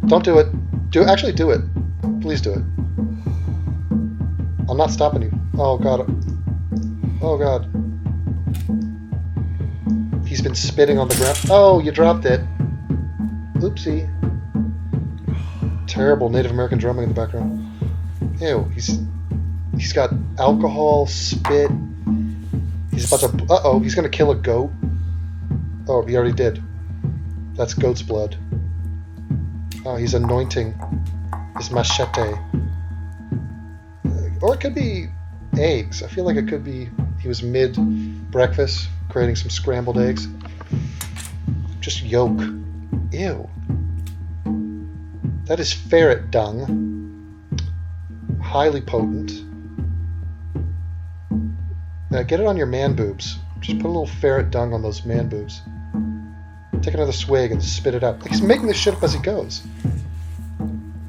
A: Don't do it. Actually do it. Please do it. I'm not stopping you. Oh God. Oh God. He's been spitting on the ground. Oh, you dropped it. Oopsie. Terrible Native American drumming in the background. Ew, he's got alcohol, spit. He's about to, uh-oh, he's gonna kill a goat. Oh, he already did. That's goat's blood. Oh, he's anointing his machete. Or it could be eggs. I feel like it could be He was mid-breakfast, creating some scrambled eggs. Just yolk. Ew. That is ferret dung. Highly potent. Now get it on your man boobs. Just put a little ferret dung on those man boobs. Take another swig and spit it out. Like he's making this shit up as he goes.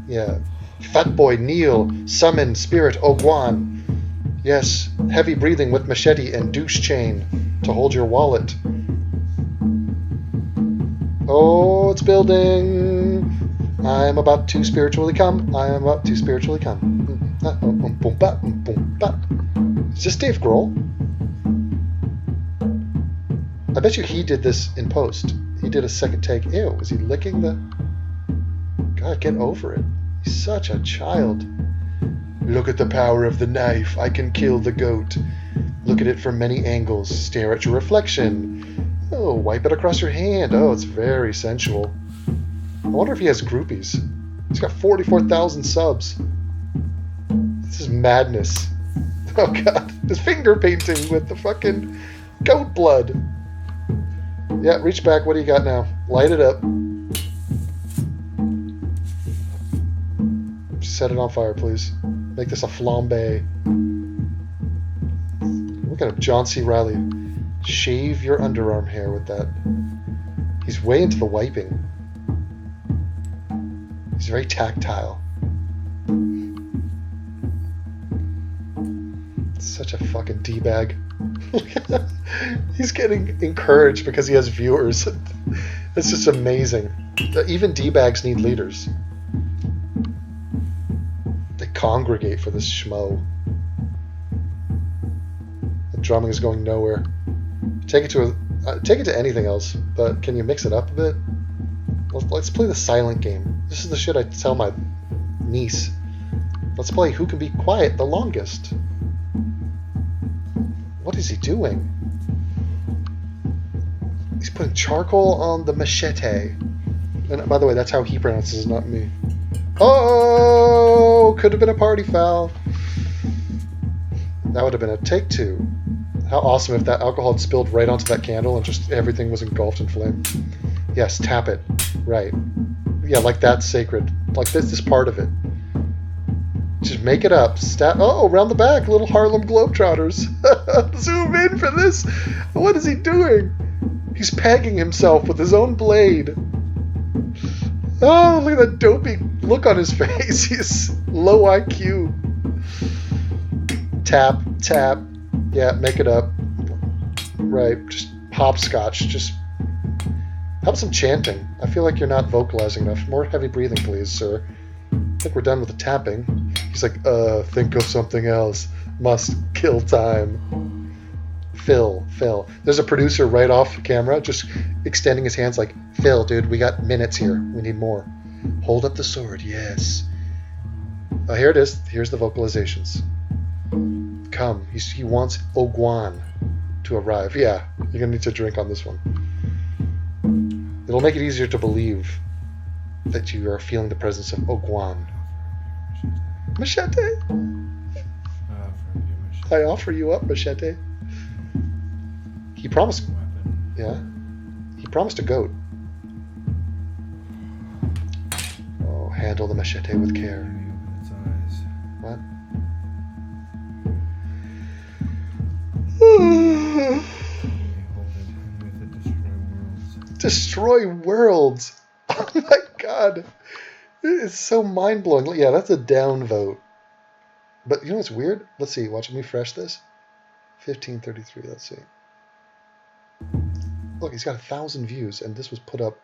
A: Yeah. Fat boy, kneel. Summon spirit Oguan. Yes. Heavy breathing with machete and douche chain to hold your wallet. Oh, it's building. I am about to spiritually come. I am about to spiritually come. Is this Dave Grohl? I bet you he did this in post. He did a second take. Ew, was he licking the... God, get over it. He's such a child. Look at the power of the knife. I can kill the goat. Look at it from many angles. Stare at your reflection. Oh, wipe it across your hand. Oh, it's very sensual. I wonder if he has groupies. He's got 44,000 subs. This is madness. Oh, God. His finger painting with the fucking goat blood. Yeah, reach back. What do you got now? Light it up. Set it on fire, please. Make this a flambe. Look at him, John C. Reilly. Shave your underarm hair with that. He's way into the wiping. He's very tactile. Such a fucking D-bag. He's getting encouraged because he has viewers. It's just amazing. Even D-bags need leaders. They congregate for this schmo. The drumming is going nowhere. Take it to anything else, but can you mix it up a bit? Let's play the silent game. This is the shit I tell my niece. Let's play who can be quiet the longest. What is he doing? He's putting charcoal on the machete. And by the way, that's how he pronounces it, not me. Oh, could have been a party foul. That would have been a take two. How awesome if that alcohol had spilled right onto that candle and just everything was engulfed in flame. Yes, tap it. Right. Yeah, like that's sacred. Like this is part of it. Just make it up. Oh, around the back, little Harlem Globetrotters. Zoom in for this. What is he doing? He's pegging himself with his own blade. Oh, look at that dopey look on his face. He's low IQ. Tap, tap. Yeah, make it up. Right, just hopscotch. Just have some chanting. I feel like you're not vocalizing enough. More heavy breathing, please, sir. I think we're done with the tapping. He's like, think of something else. Must kill time. Phil. There's a producer right off camera just extending his hands like, Phil, dude, we got minutes here. We need more. Hold up the sword, yes. Oh, here it is. Here's the vocalizations. Come. He wants Oguan to arrive. Yeah, you're going to need to drink on this one. It'll make it easier to believe that you are feeling the presence of Oguan. Machete? I offer you up, Machete. He promised... Yeah? He promised a goat. Oh, handle the machete with care. What? Destroy worlds. Oh my god. It's so mind-blowing. Yeah, that's a down vote. But you know what's weird? Let's see. Watch me refresh this. 1533. Let's see. Look, he's got 1,000 views, and this was put up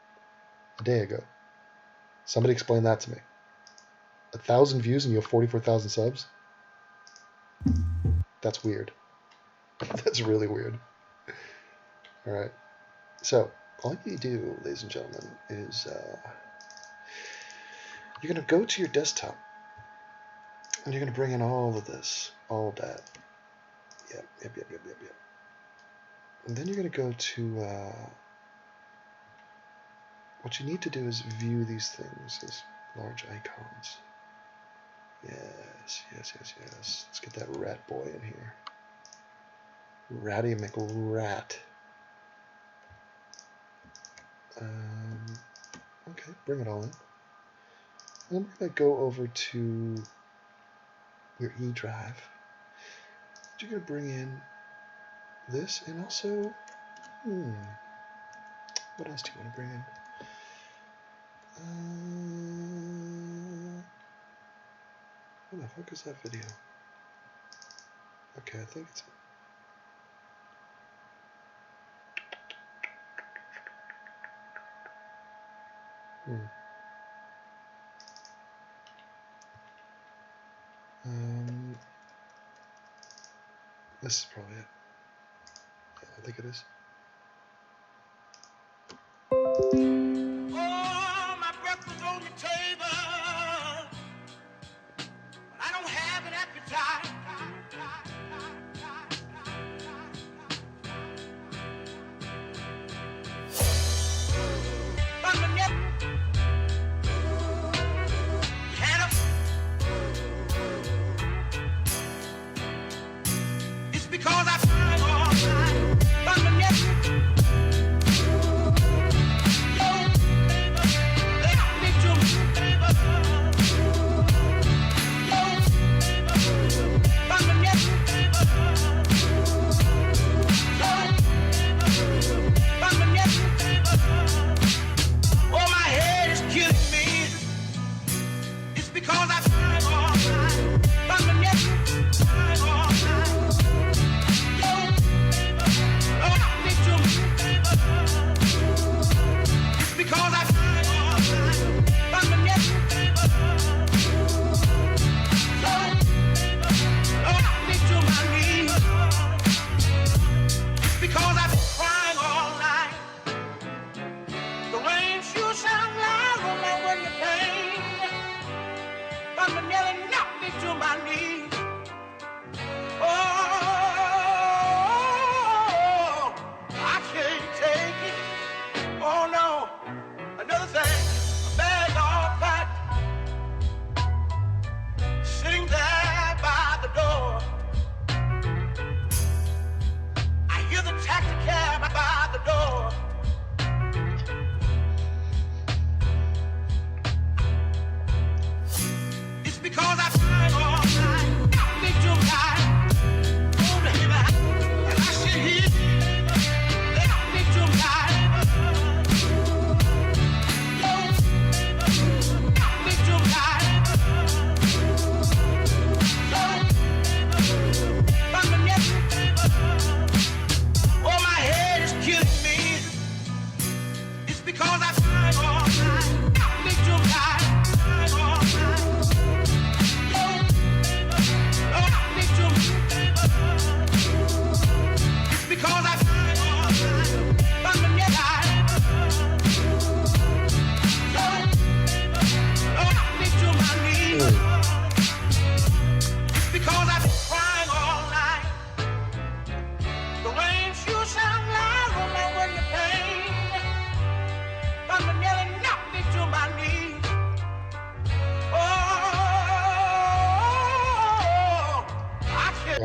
A: a day ago. Somebody explain that to me. 1,000 views and you have 44,000 subs? That's weird. That's really weird. All right. So, all you do, ladies and gentlemen, is you're going to go to your desktop and you're going to bring in all of this, all of that. Yep. And then you're going to go to, what you need to do is view these things as large icons. Yes. Let's get that rat boy in here. Ratty McRat. Okay, bring it all in. And we're going to go over to your E drive. You're going to bring in this and also, what else do you want to bring in? What the fuck is that video? Okay, I think it's... This is probably it. Yeah, I think it is.
F: Oh, my breakfast on the table, but I don't have an appetite. But the net had a... It's because I find all time. But the net...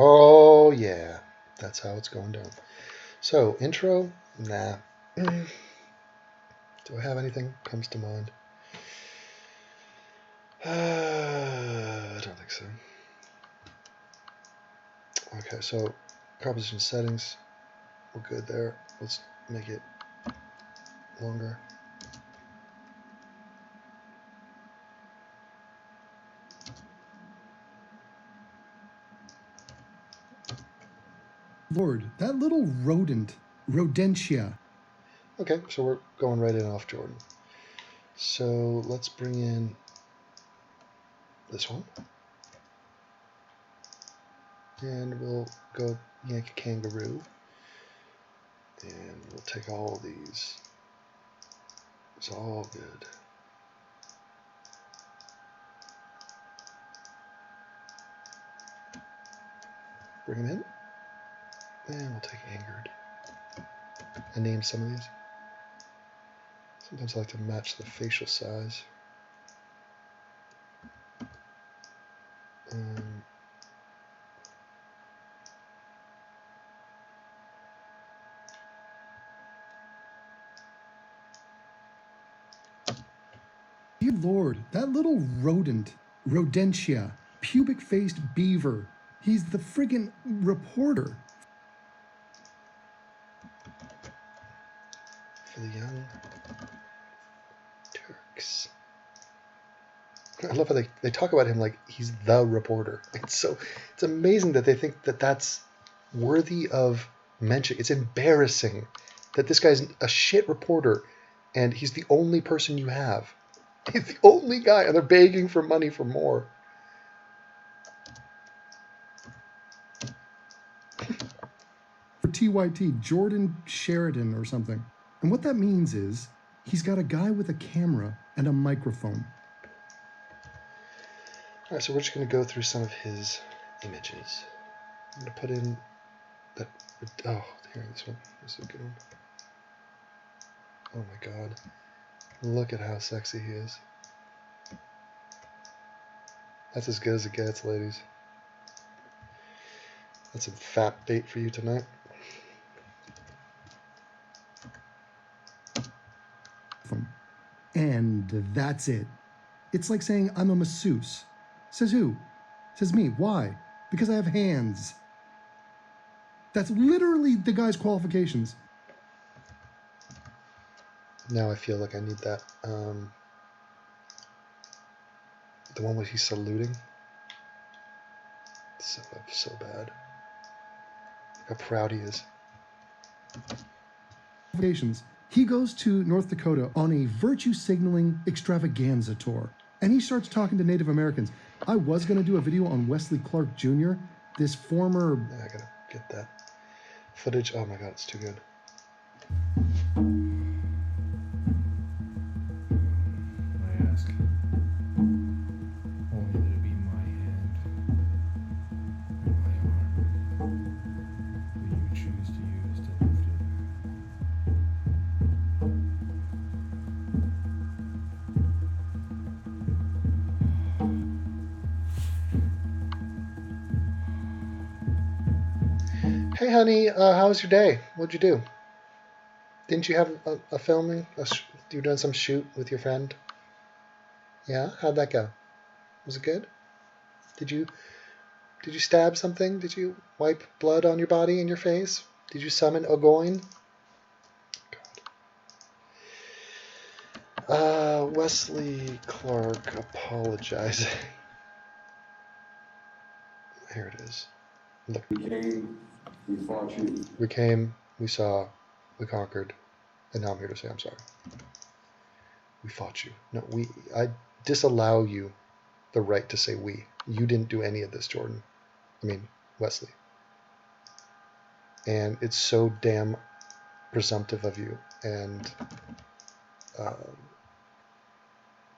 A: Oh, yeah. That's how it's going down. So, intro? Nah. Do I have anything comes to mind? I don't think so. Okay, so composition settings. We're good there. Let's make it longer.
B: Lord, that little rodentia.
A: Okay, so we're going right in off Jordan. So let's bring in this one. And we'll go Yankee Kangaroo. And we'll take all of these. It's all good. Bring them in. And we'll take Angered. And name some of these. Sometimes I like to match the facial size.
B: Dear Lord, that little rodent, rodentia, pubic-faced beaver, he's the friggin' reporter.
A: For the Young Turks. I love how they talk about him like he's the reporter. It's amazing that they think that that's worthy of mention. It's embarrassing that this guy's a shit reporter and he's the only person you have. He's the only guy, and they're begging for money for more.
B: For TYT, Jordan Sheridan or something. And what that means is he's got a guy with a camera and a microphone.
A: All right, so we're just going to go through some of his images. I'm going to put in that. Oh, here, this one. This is a good one. Oh my God. Look at how sexy he is. That's as good as it gets, ladies. That's some fat bait for you tonight.
B: And that's it. It's like saying I'm a masseuse. Says who? Says me. Why? Because I have hands. That's literally the guy's qualifications.
A: Now I feel like I need that. The one where he's saluting. So bad. Look how proud he is.
B: Qualifications. He goes to North Dakota on a virtue signaling extravaganza tour. And he starts talking to Native Americans. I was going to do a video on Wesley Clark Jr., this former...
A: I gotta get that footage. Oh my God, it's too good.
G: I ask only that it be my hand and my arm that you choose to use to lift it.
A: Hey, honey, how was your day? What'd you do? Didn't you have a filming? You were doing some shoot with your friend? Yeah? How'd that go? Was it good? Did you stab something? Did you wipe blood on your body and your face? Did you summon Ogoin? God. Wesley Clark apologizing. Here it is. Look.
H: We fought you.
A: We came, we saw, we conquered, and now I'm here to say I'm sorry. We fought you. No, I disallow you the right to say we. You didn't do any of this, Jordan. I mean, Wesley. And it's so damn presumptive of you, and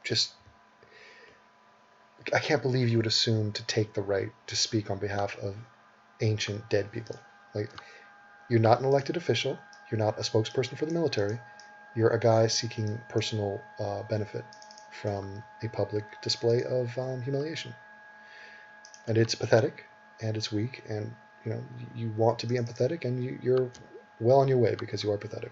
A: just, I can't believe you would assume to take the right to speak on behalf of ancient dead people. Like, you're not an elected official. You're not a spokesperson for the military. You're a guy seeking personal benefit from a public display of humiliation. And it's pathetic, and it's weak, and you want to be empathetic, and you're well on your way because you are pathetic.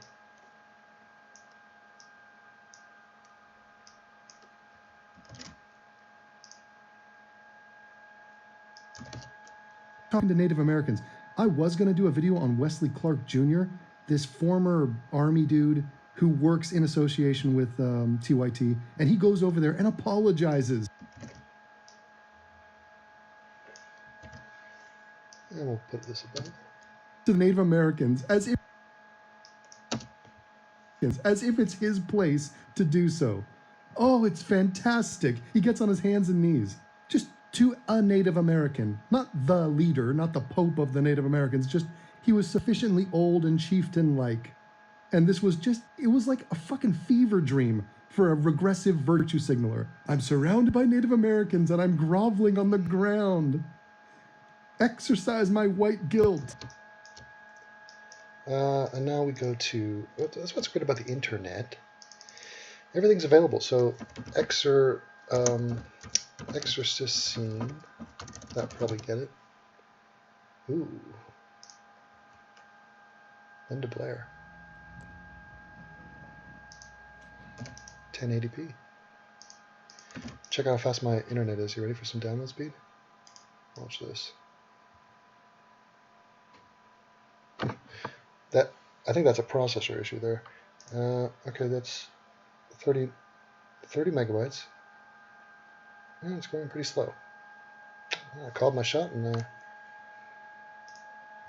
B: Talking to Native Americans. I was going to do a video on Wesley Clark Jr., this former Army dude who works in association with TYT, and he goes over there and apologizes.
A: And we'll put this above.
B: To the Native Americans as if it's his place to do so. Oh, it's fantastic. He gets on his hands and knees. Just to a Native American, not the leader, not the Pope of the Native Americans, just he was sufficiently old and chieftain-like. And this was just, it was like a fucking fever dream for a regressive virtue signaler. I'm surrounded by Native Americans and I'm groveling on the ground. Exercise my white guilt.
A: And now we go to, that's what's great about the internet. Everything's available. So Exorcist scene. That'll probably get it. Ooh. Linda Blair. 1080p. check out how fast my internet is. You ready for some download speed? Watch this. I think that's a processor issue there. Okay, that's 30 megabytes. Yeah, it's going pretty slow. I called my shot and now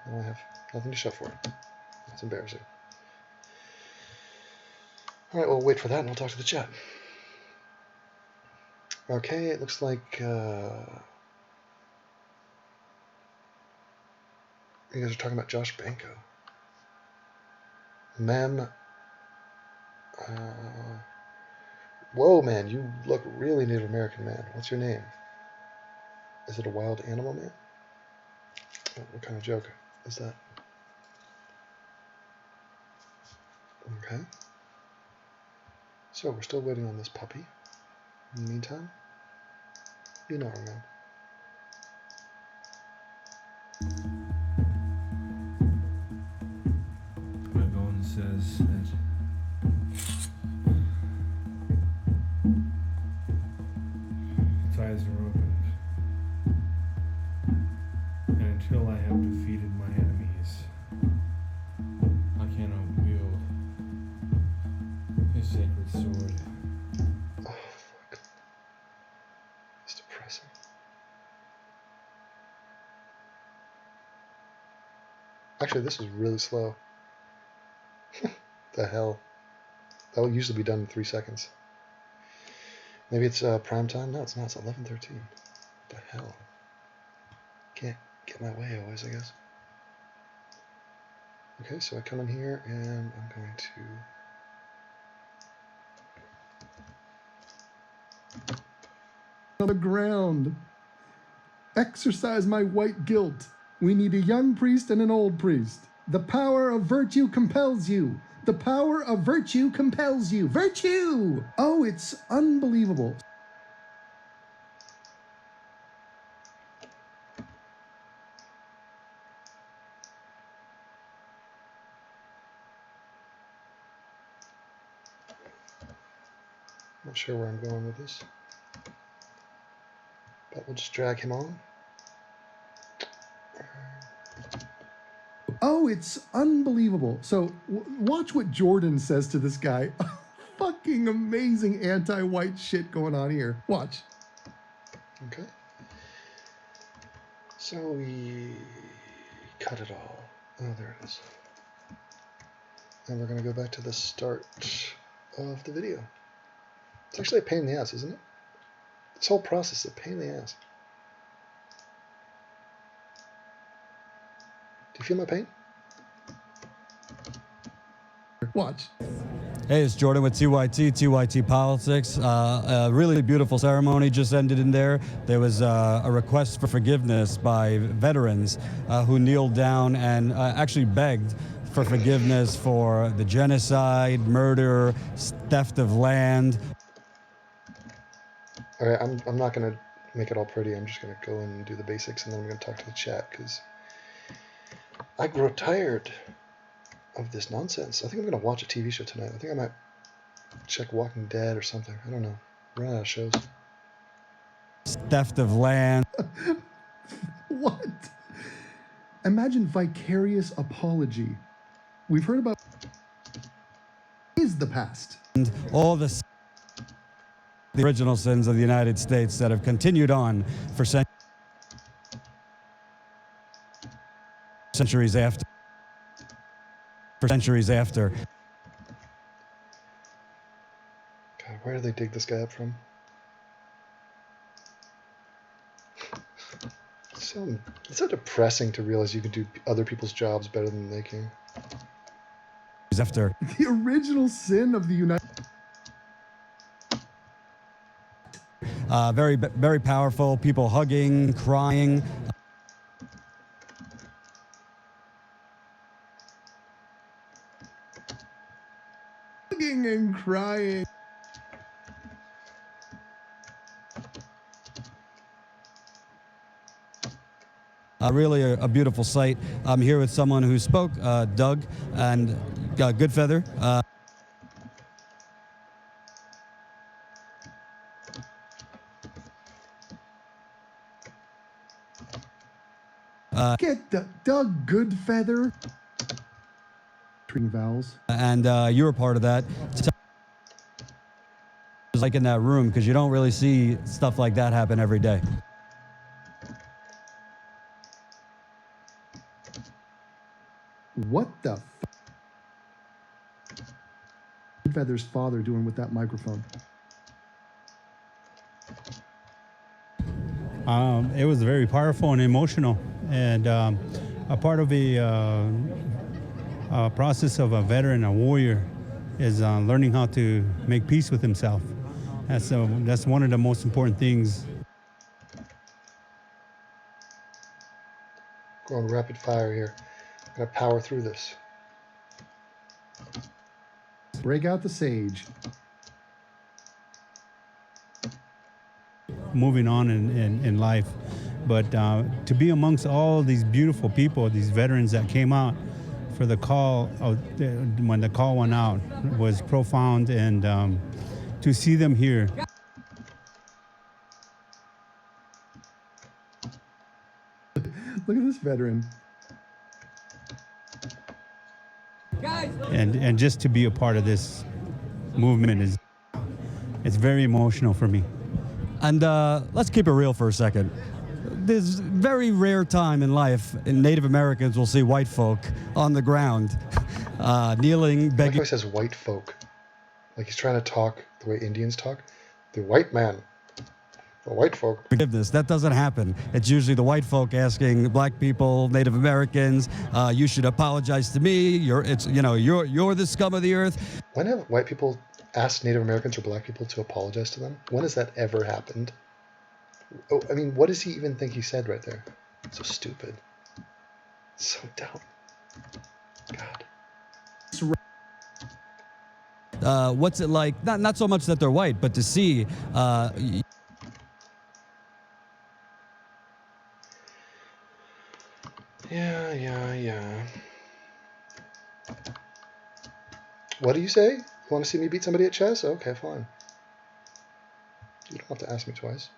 A: I have nothing to show for it. That's embarrassing. All right, we'll wait for that and we'll talk to the chat. Okay, it looks like you guys are talking about Josh Banko. Mem. Whoa, man, you look really Native American, man. What's your name? Is it a wild animal, man? What kind of joke is that? Okay. So we're still waiting on this puppy. In the meantime, you know her, man.
G: Dragon says that its eyes are opened, and until I have defeated my enemies, I cannot wield his sacred sword.
A: Oh, fuck. It's depressing. Actually, this is really slow. The hell? That will usually be done in 3 seconds. Maybe it's prime time? No, it's not. It's 11:13. What the hell? Can't get my way always, I guess. Okay, so I come in here and I'm going to...
B: On the ground. Exercise my white guilt. We need a young priest and an old priest. The power of virtue compels you. The power of virtue compels you. Virtue! Oh, it's unbelievable.
A: Not sure where I'm going with this. But we'll just drag him on.
B: Oh, it's unbelievable. So watch what Jordan says to this guy. Fucking amazing anti-white shit going on here. Watch.
A: Okay. So we cut it all. Oh, there it is. And we're going to go back to the start of the video. It's actually a pain in the ass, isn't it? This whole process is a pain in the ass. Do you feel my pain?
B: Watch.
C: Hey, it's Jordan with TYT Politics. A really beautiful ceremony just ended in there. There was a request for forgiveness by veterans who kneeled down and actually begged for forgiveness for the genocide, murder, theft of land.
A: All right, I'm not going to make it all pretty. I'm just going to go in and do the basics, and then I'm going to talk to the chat, because I grow tired of this nonsense. I think I'm going to watch a TV show tonight. I think I might check Walking Dead or something. I don't know. We're running out of shows.
C: Theft of land.
B: What? Imagine vicarious apology. We've heard about is the past.
C: And all the original sins of the United States that have continued on for centuries after.
A: God, where do they dig this guy up from? It's so depressing to realize you can do other people's jobs better than they can.
C: After
B: The original sin of the United
C: very, very powerful, people hugging, crying.
B: Hugging and crying.
C: Really a beautiful sight. I'm here with someone who spoke, Doug, and Goodfeather.
B: Get the Doug Goodfeather. String vowels.
C: And you were part of that. So it was like in that room because you don't really see stuff like that happen every day.
B: What the Goodfeather's father doing with that microphone?
D: It was very powerful and emotional, and a part of the process of a veteran, a warrior, is learning how to make peace with himself. That's one of the most important things.
A: Going rapid fire here. I'm gonna power through this.
B: Break out the sage.
D: Moving on in life, but to be amongst all these beautiful people, these veterans that came out for the call, when the call went out, was profound, and to see them here.
B: Look at this veteran.
D: And just to be a part of this movement it's very emotional for me.
C: And let's keep it real for a second. There's very rare time in life in Native Americans will see white folk on the ground, kneeling,
A: I like how
C: begging
A: he says white folk. Like he's trying to talk the way Indians talk. The white man. The white folk.
C: forgiveness. That doesn't happen. It's usually the white folk asking black people, Native Americans, you should apologize to me. You're the scum of the earth.
A: When have white people asked Native Americans or black people to apologize to them? When has that ever happened? Oh, I mean, what does he even think he said right there? So stupid. So dumb. God.
C: What's it like? Not so much that they're white, but to see.
A: Yeah. What do you say? You want to see me beat somebody at chess? Okay, fine. You don't have to ask me twice.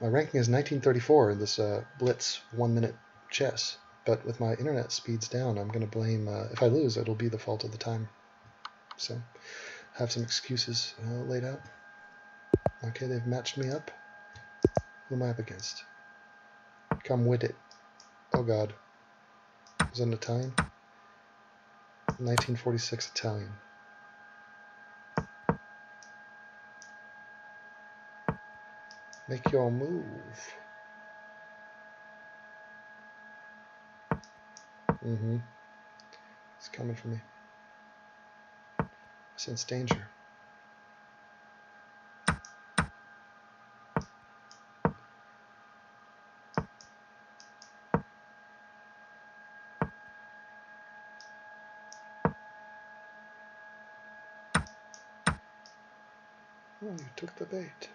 A: My ranking is 1934 in this Blitz 1-minute chess. But with my internet speeds down, I'm going to blame, if I lose, it'll be the fault of the time. So, I have some excuses laid out. Okay, they've matched me up. Who am I up against? Come with it. Oh god. Was that an Italian? 1946 Italian. Make your move. It's coming for me. I sense danger. Oh, you took the bait.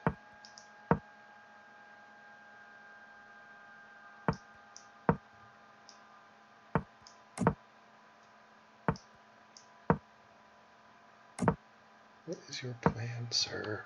A: What is your plan, sir?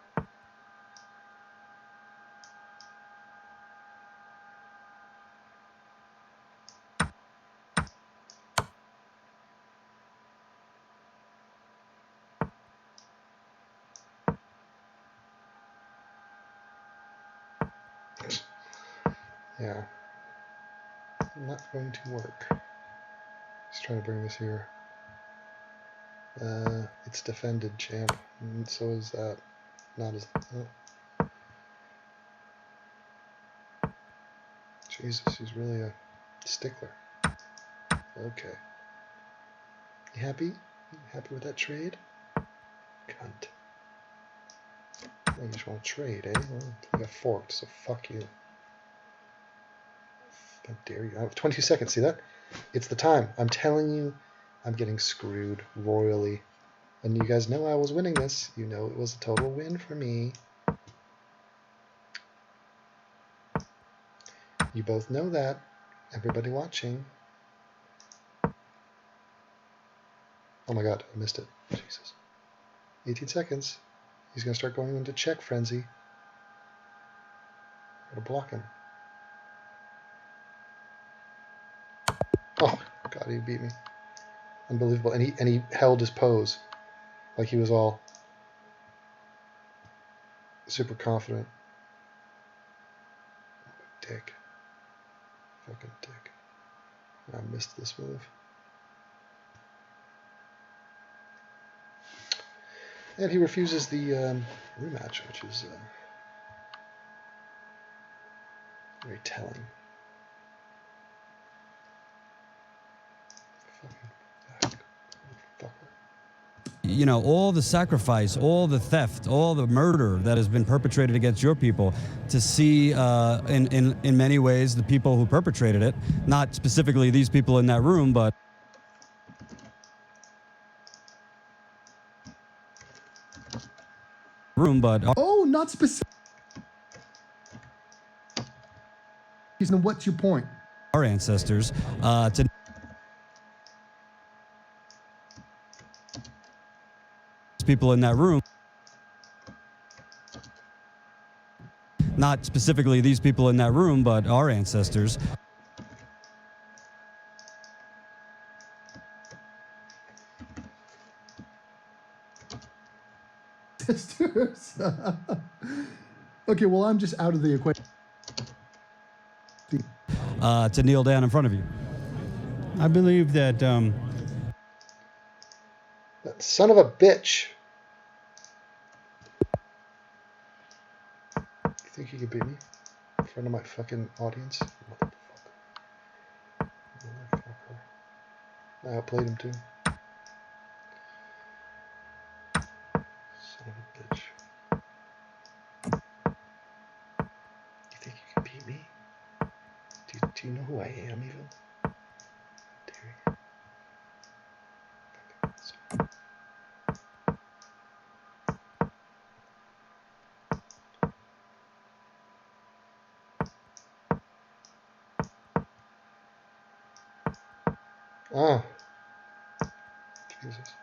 A: Yeah. Not going to work. Just trying to bring this here. It's defended, champ. And so is that. Not as... Oh. Jesus, he's really a stickler. Okay. You happy? You happy with that trade? Cunt. Oh, you just want to trade, eh? Well, you got forked, so fuck you. How dare you? I have 22 seconds, see that? It's the time. I'm telling you, I'm getting screwed royally. And you guys know I was winning this. You know it was a total win for me. You both know that. Everybody watching. Oh my god, I missed it. Jesus. 18 seconds. He's going to start going into check frenzy. Gotta block him. How do you beat me? Unbelievable. And he held his pose like he was all super confident. Dick. Fucking dick. I missed this move. And he refuses the rematch, which is very telling. Fucking fucker.
C: You know, all the sacrifice, all the theft, all the murder that has been perpetrated against your people, to see in many ways the people who perpetrated it, not specifically these people in that room, but
B: Oh, not specific. What's your point?
C: our ancestors, to people in that room, not specifically these people in that room, but our ancestors.
B: Sisters. Okay, well, I'm just out of the equation.
C: To kneel down in front of you.
D: I believe that
A: That son of a bitch. You think you could beat me? In front of my fucking audience? Motherfucker. Motherfucker. I outplayed him too. Son of a bitch. You think you can beat me? Do you know who I am even? Dare you? Ah. Jesus.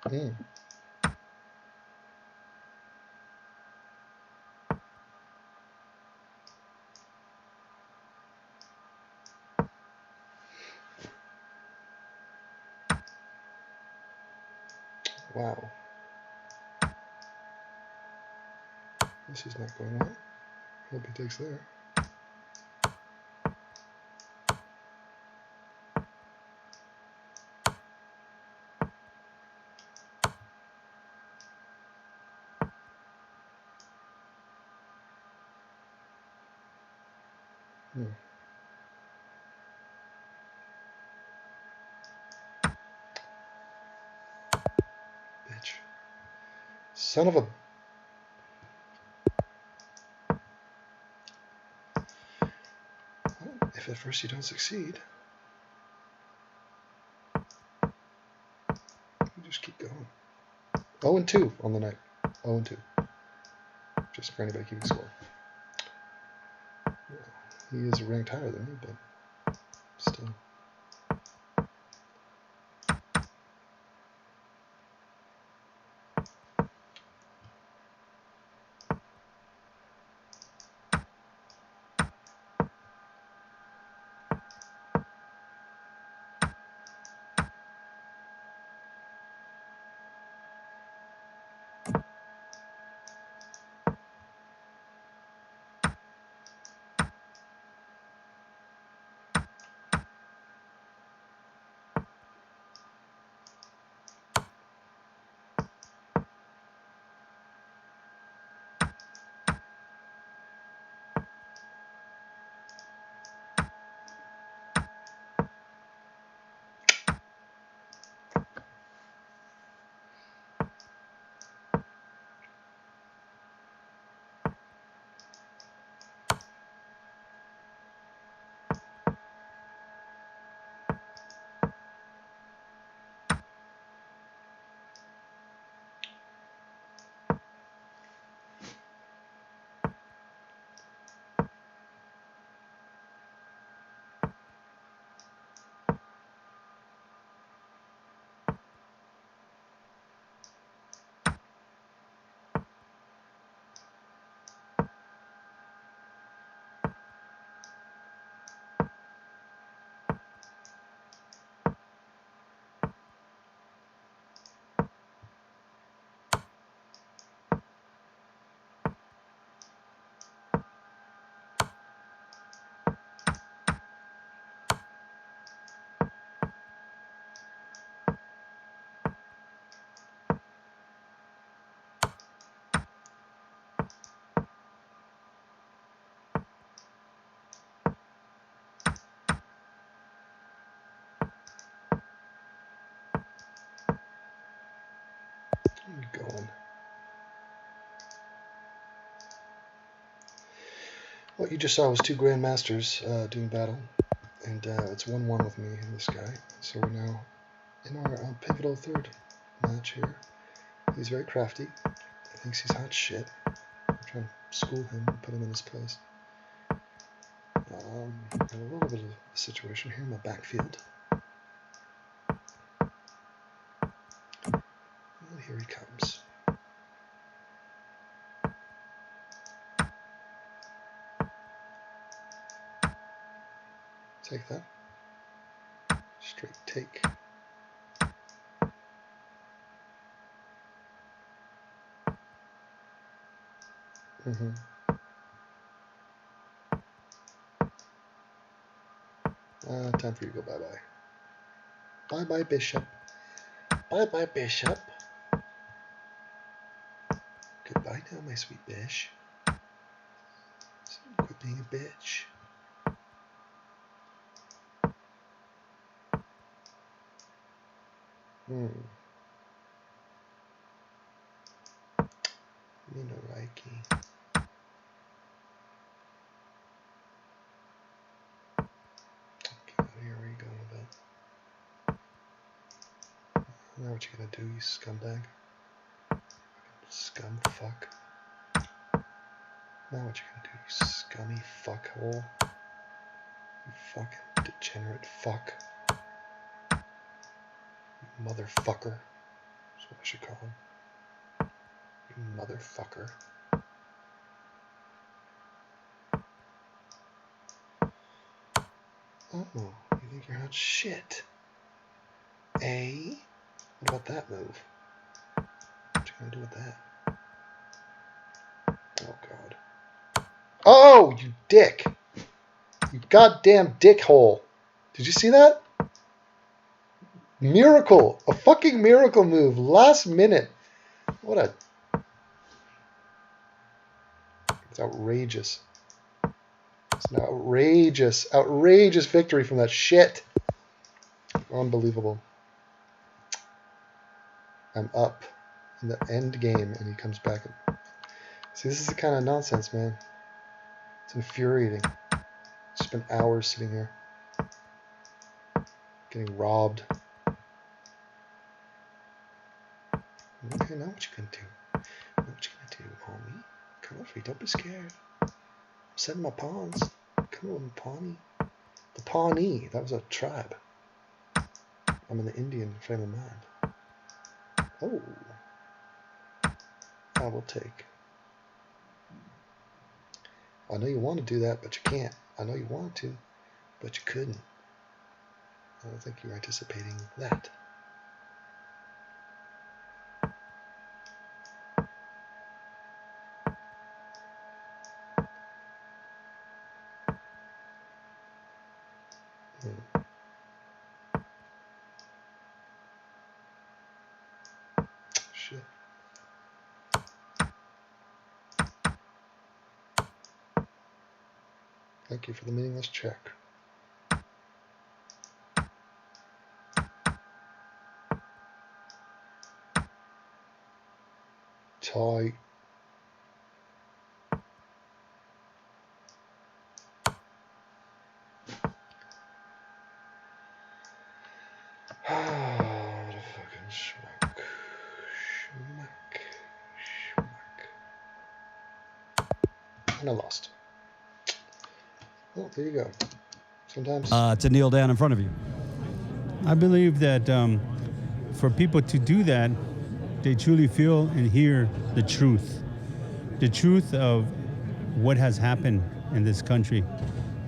A: Mm. Wow. This is not going well. Hope he takes there. Hmm. Bitch. Son of a... If at first you don't succeed, you just keep going. 0-2 on the night. 0-2. Just for anybody keeping score. He is ranked higher than me, but still. What you just saw was two grandmasters doing battle, and it's 1-1 with me and this guy. So we're now in our pivotal third match here. He's very crafty. He thinks he's hot shit. I'm trying to school him and put him in his place. A little bit of a situation here in my backfield. And here he comes. Take that. Straight take. Time for you to go bye-bye. Bye-bye, bishop. Bye-bye, bishop. Goodbye now, my sweet bish. Quit being a bitch. Reiki. Okay, here we go with that. Now what you gonna do, you scumbag? Scum fuck. Now what you gonna do, you scummy fuckhole? You fucking degenerate fuck. You motherfucker. That's what I should call him. You motherfucker. Oh, you think you're hot shit? Eh? What about that move? What you gonna do with that? Oh, God. Oh, you dick! You goddamn dickhole! Did you see that? Miracle! A fucking miracle move! Last minute! What a... It's outrageous. It's an outrageous victory from that shit. Unbelievable. I'm up in the end game, and he comes back. See, this is the kind of nonsense, man. It's infuriating. Spent hours sitting here, getting robbed. Okay, now what you gonna do? Now what you gonna do, homie? Come on, don't be scared. I'm setting my pawns. Come on, Pawnee. The Pawnee. That was a tribe. I'm in the Indian frame of mind. Oh. I will take. I know you want to do that, but you can't. I know you want to, but you couldn't. I don't think you're anticipating that. Shit. Thank you for the meaningless check. Tight. What a fucking schmuck. And I lost. Well, there you go. Sometimes...
C: to kneel down in front of you.
D: I believe that for people to do that, they truly feel and hear the truth of what has happened in this country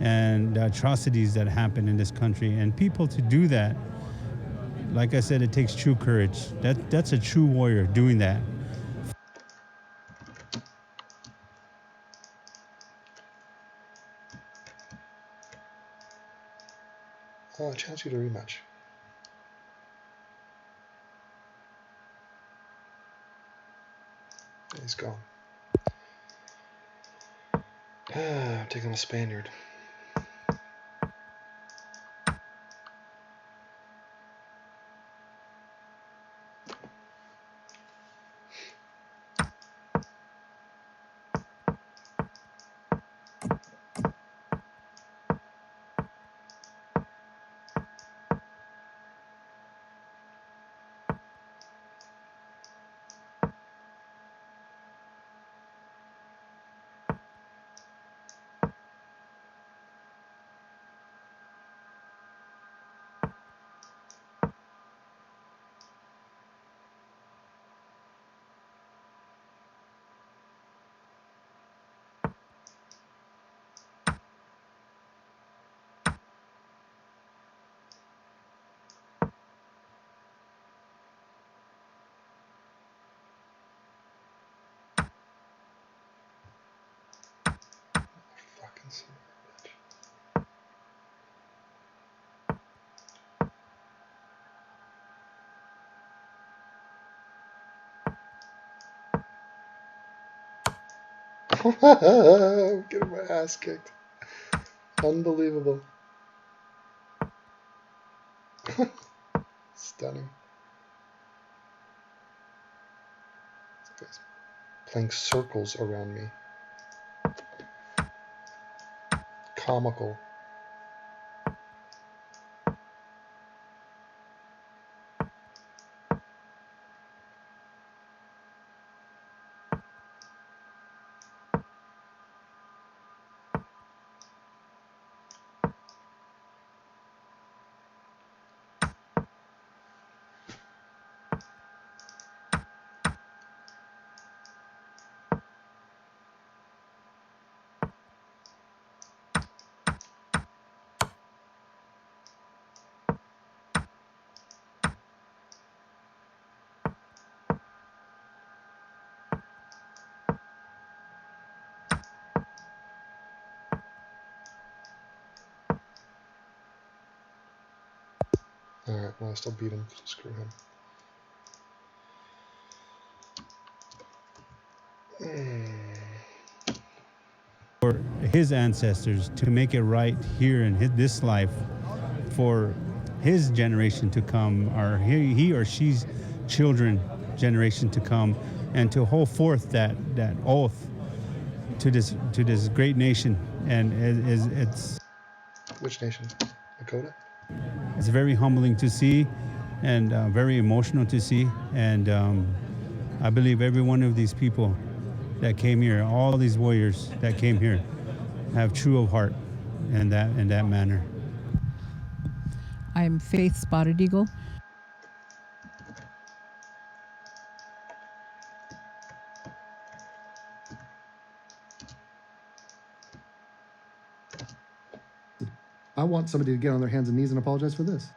D: and the atrocities that happen in this country. And people to do that, like I said, it takes true courage. That's a true warrior doing that.
A: I challenge you to rematch. He's gone. I'm taking a Spaniard. I'm getting my ass kicked. Unbelievable. Stunning. This guy's playing circles around me. Comical. Alright, well, I still beat him. Screw him.
D: For his ancestors to make it right here in this life, for his generation to come, or he or she's children generation to come, and to hold forth that oath to this great nation. And it's
A: Which nation? Lakota?
D: it's very humbling to see, and very emotional to see. And I believe every one of these people that came here, all these warriors that came here, have true of heart in that manner.
E: I'm Faith Spotted Eagle.
B: I want somebody to get on their hands and knees and apologize for this.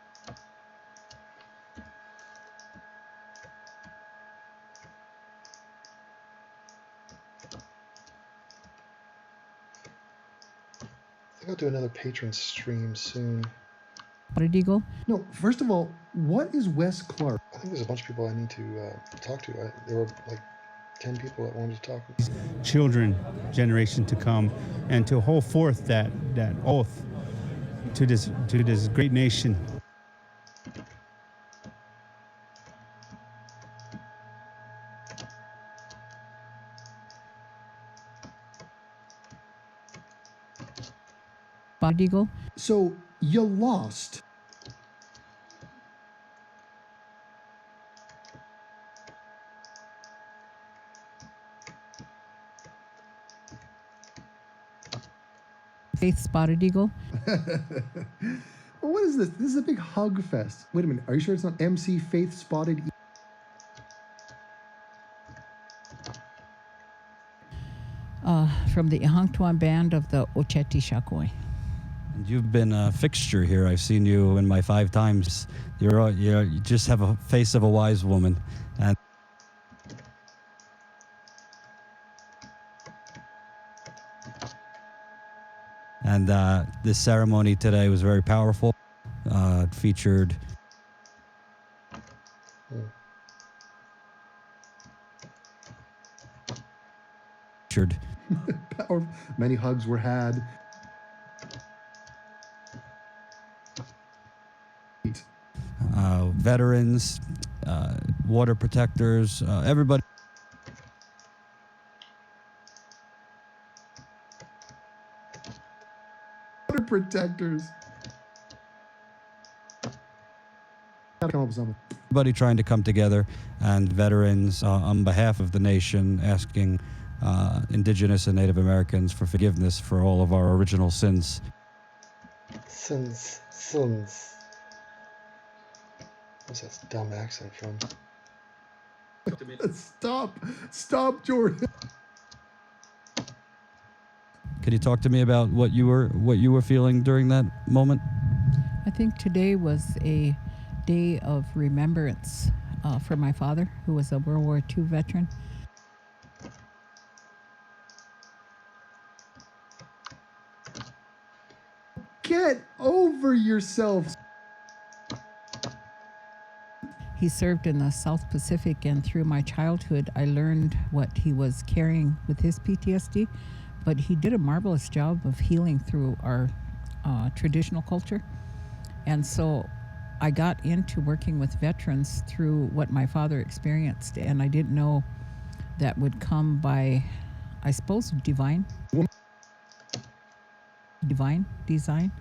A: I think I'll do another patron stream soon.
E: Spotted Eagle.
B: No, first of all, what is Wes Clark?
A: I think there's a bunch of people I need to talk to. There were like 10 people that wanted to talk.
D: Children generation to come, and to hold forth that oath to this great nation.
E: Spotted Eagle.
B: So you lost.
E: Faith Spotted Eagle.
B: Well, what is this? This is a big hug fest. Wait a minute. Are you sure it's not MC Faith Spotted Eagle?
E: From the Ihangtuan band of the Ocheti Shakoi.
C: And you've been a fixture here. I've seen you in my 5 times. You just have a face of a wise woman. And this ceremony today was very powerful. It featured
B: Many hugs were had.
C: veterans, water protectors, everybody.
B: Water protectors. Gotta come up with something.
C: Everybody trying to come together, and veterans on behalf of the nation asking Indigenous and Native Americans for forgiveness for all of our original sins.
A: Sins. What's that dumb accent from?
B: Stop, Jordan.
C: Can you talk to me about what you were feeling during that moment?
E: I think today was a day of remembrance for my father, who was a World War II veteran.
B: Get over yourself.
E: He served in the South Pacific, and through my childhood, I learned what he was carrying with his PTSD. But he did a marvelous job of healing through our traditional culture. And so I got into working with veterans through what my father experienced, and I didn't know that would come by, I suppose, divine design.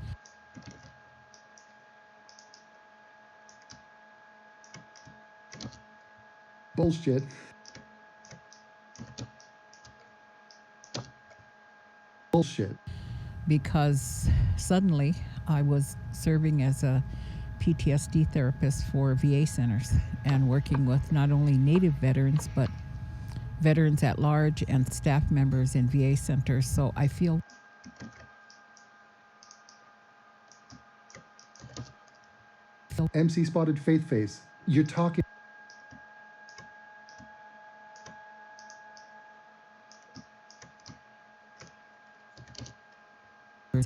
B: Bullshit. Bullshit.
E: Because suddenly I was serving as a PTSD therapist for VA centers and working with not only Native veterans, but veterans at large and staff members in VA centers. So I feel
B: MC Spotted Faith Face. You're talking.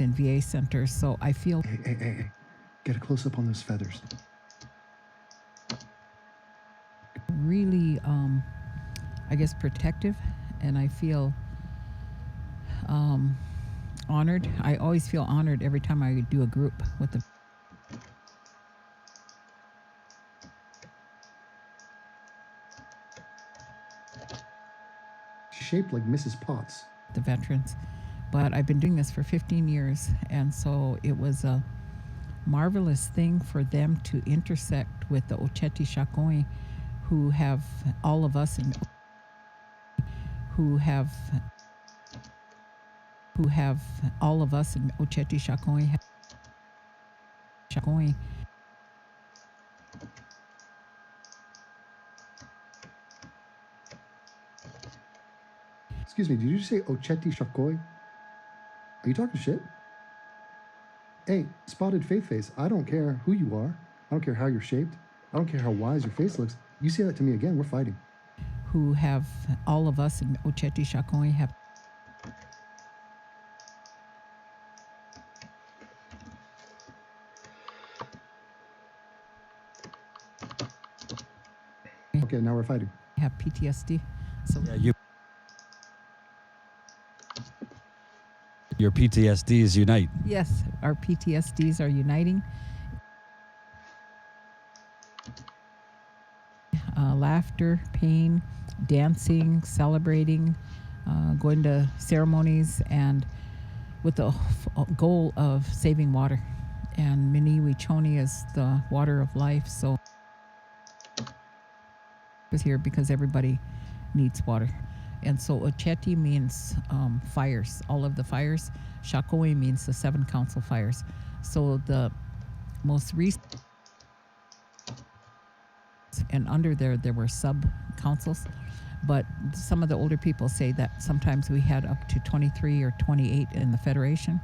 E: in VA centers. So I feel
B: Hey. Get a close up on those feathers.
E: really, I guess, protective, and I feel honored. I always feel honored every time I do a group with the
B: Shaped like Mrs. Potts.
E: veterans. But I've been doing this for 15 years, and so it was a marvelous thing for them to intersect with the Oceti Sakowin, who have all of us in all of us in Oceti Sakowin.
B: Excuse me, did you say Oceti Sakowin? Are you talking shit? Hey, Spotted Faith Face, I don't care who you are. I don't care how you're shaped. I don't care how wise your face looks. You say that to me again, we're fighting.
E: Who have all of us in Oceti Sakowin have
B: Okay, now we're fighting.
E: PTSD. So
C: Yeah, your PTSDs unite.
E: yes, our PTSDs are uniting. Laughter, pain, dancing, celebrating, going to ceremonies, and with the goal of saving water. And Miniwi Choni is the water of life, so is here because everybody needs water. And so Oceti means fires, all of the fires. Sakowin means the 7 council fires. So the most recent, and under there were sub-councils. But some of the older people say that sometimes we had up to 23 or 28 in the Federation.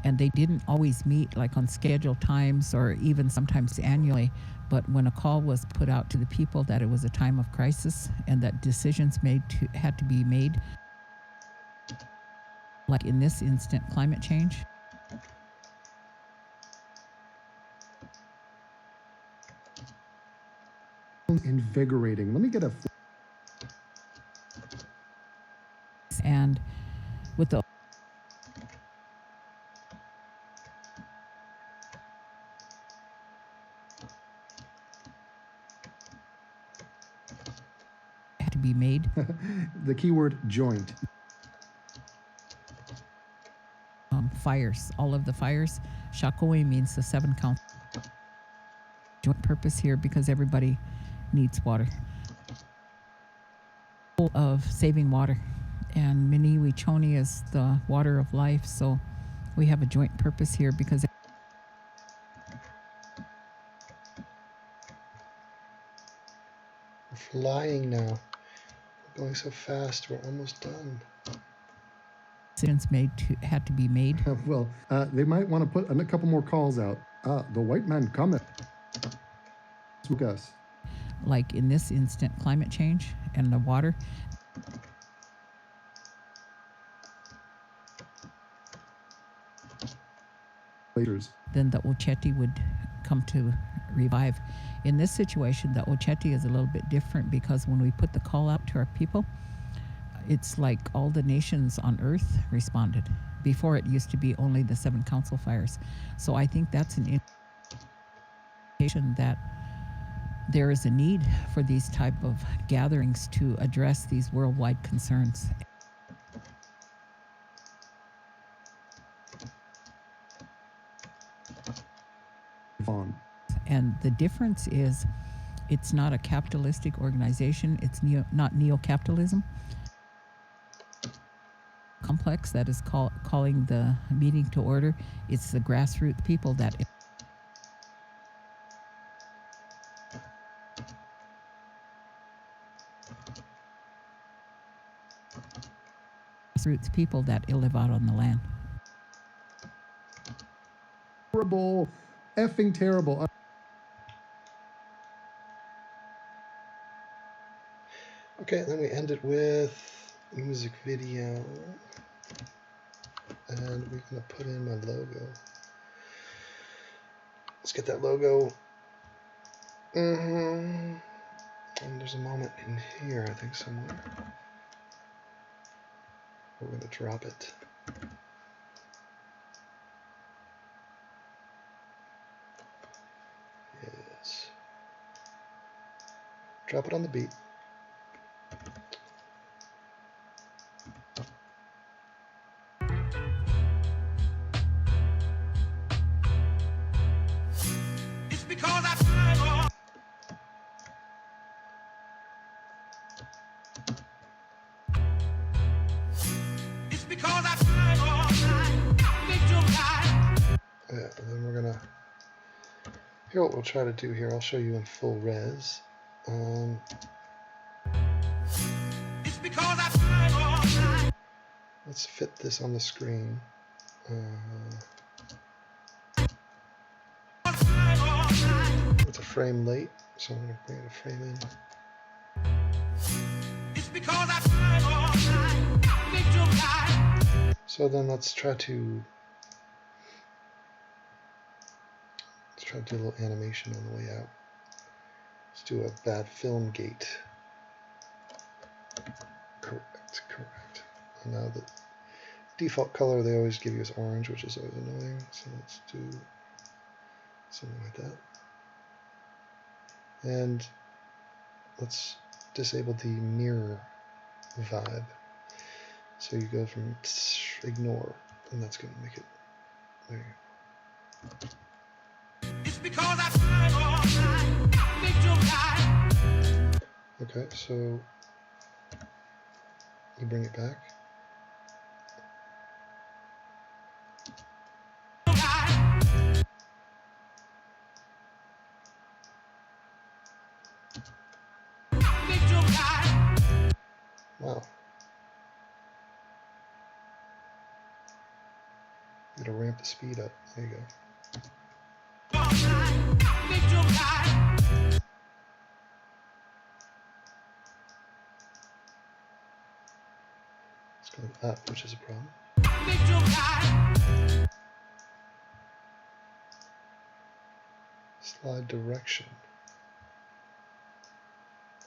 E: And they didn't always meet like on scheduled times or even sometimes annually. But when a call was put out to the people that it was a time of crisis and that decisions had to be made, like in this instant, climate change.
B: Invigorating. Let me get a.
E: And with the had to be made.
B: The keyword joint.
E: Fires, all of the fires. Sakowin means the 7 council. Joint purpose here because everybody needs water. Of saving water. And Miniwi Choni is the water of life, so we have a joint purpose here because
A: We're flying now. We're going so fast. We're almost done.
E: decisions had to be made.
B: Well, they might want to put a couple more calls out. The white man cometh. Spook us.
E: Like in this instant, climate change and the water.
B: Glaciers.
E: Then the Oceti would come to revive. In this situation, the Ocheti is a little bit different because when we put the call out to our people, it's like all the nations on earth responded. Before, it used to be only the 7 council fires. So I think that's an indication that there is a need for these type of gatherings to address these worldwide concerns.
B: On.
E: And the difference is it's not a capitalistic organization. It's not neo-capitalism. Complex that is calling the meeting to order. It's the grassroots people that live out on the land.
B: Terrible, effing terrible.
A: Okay, then we end it with music video. And we're going to put in my logo. Let's get that logo. And there's a moment in here, I think, somewhere. We're going to drop it. Yes. Drop it on the beat.
F: It's because I tried hard. It's because I tried hard. I think you're right.
A: Yeah, and then we're gonna. Here, what we'll try to do here, I'll show you in full res.
F: It's because I tried hard.
A: Let's fit this on the screen. It's a frame late, so I'm gonna bring it a frame in.
F: It's because I tried hard. I think you're right.
A: So then let's try to do a little animation on the way out. Let's do a bad film gate. Correct. And now the default color they always give you is orange, which is always annoying. So let's do something like that. And let's disable the mirror vibe. So you go from ignore, and that's going to make it. There you go.
F: It's because I tried hard. I think you're right.
A: Okay, so you bring it back. Wow. You gotta ramp the speed up. There you go. It's going up, which is a problem. Slide direction.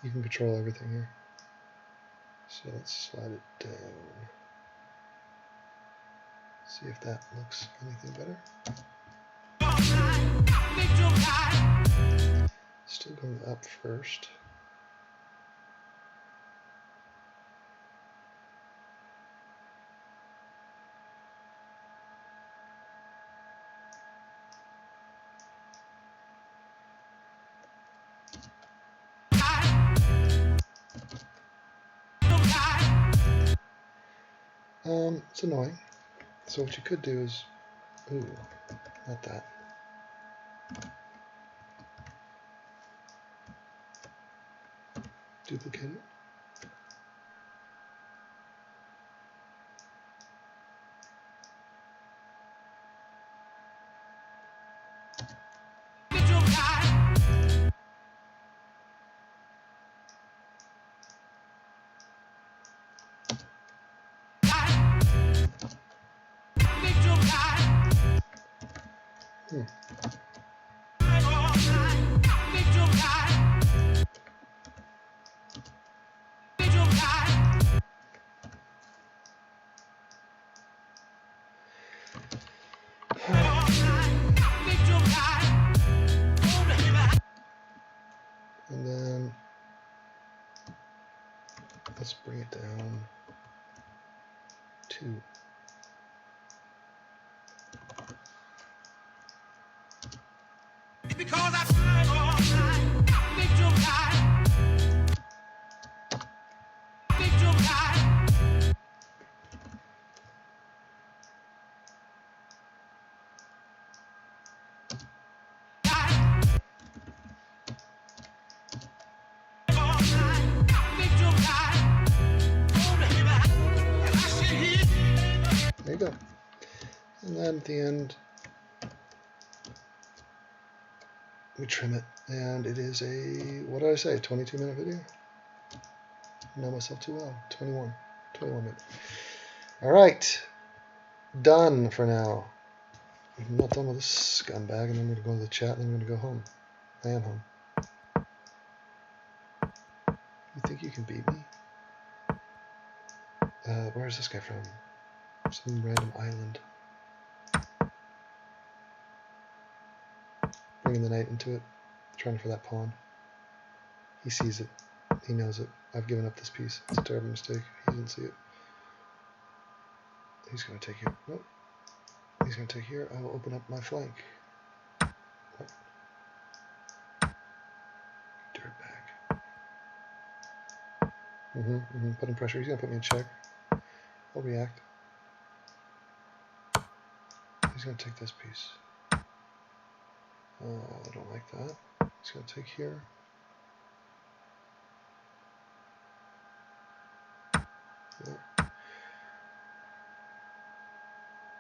A: You can control everything here. So let's slide it down. See if that looks anything better. Still going up first. It's annoying. So what you could do is, ooh, not that. Duplicate it. Let's bring it down to
F: It's because I tried all night. I made your life. Made your life. All night. I made your life. Oh, baby, I should hear.
A: there you go. And then at the end, we trim it, and it is a, what did I say, 22-minute video? I know myself too well. 21 minutes. All right, done for now. I'm not done with this scumbag, and I'm going to go to the chat, and then I'm going to go home. I am home. You think you can beat me? Where is this guy from? Some random island. Bringing the knight into it, trying for that pawn. He sees it. He knows it. I've given up this piece. It's a terrible mistake. He didn't see it. He's going to take here. Nope. He's going to take here. I will open up my flank. What? Dirtbag. Putting pressure. He's going to put me in check. I'll react. He's going to take this piece. I don't like that. He's going to take here. Yep.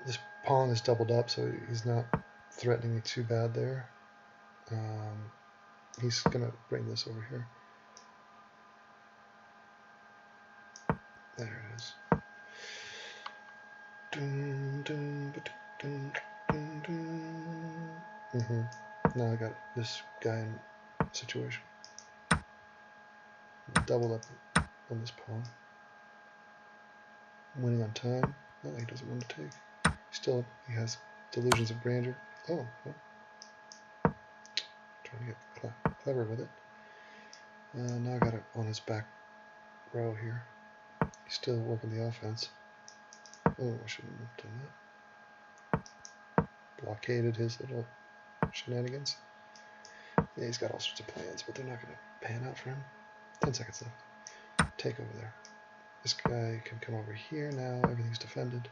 A: This pawn is doubled up, so he's not threatening me too bad there. He's going to bring this over here. There it is. Dun, dun, dun, dun, dun. Now I got this guy in situation. Doubled up on this pawn. Winning on time. No, he doesn't want to take. Still, he has delusions of grandeur. Oh, well. Trying to get clever with it. Now I got it on his back row here. He's still working the offense. Oh, I shouldn't have done that. Blockaded his little shenanigans. Yeah, he's got all sorts of plans, but they're not going to pan out for him. 10 seconds left. Take over there. This guy can come over here now. Everything's defended.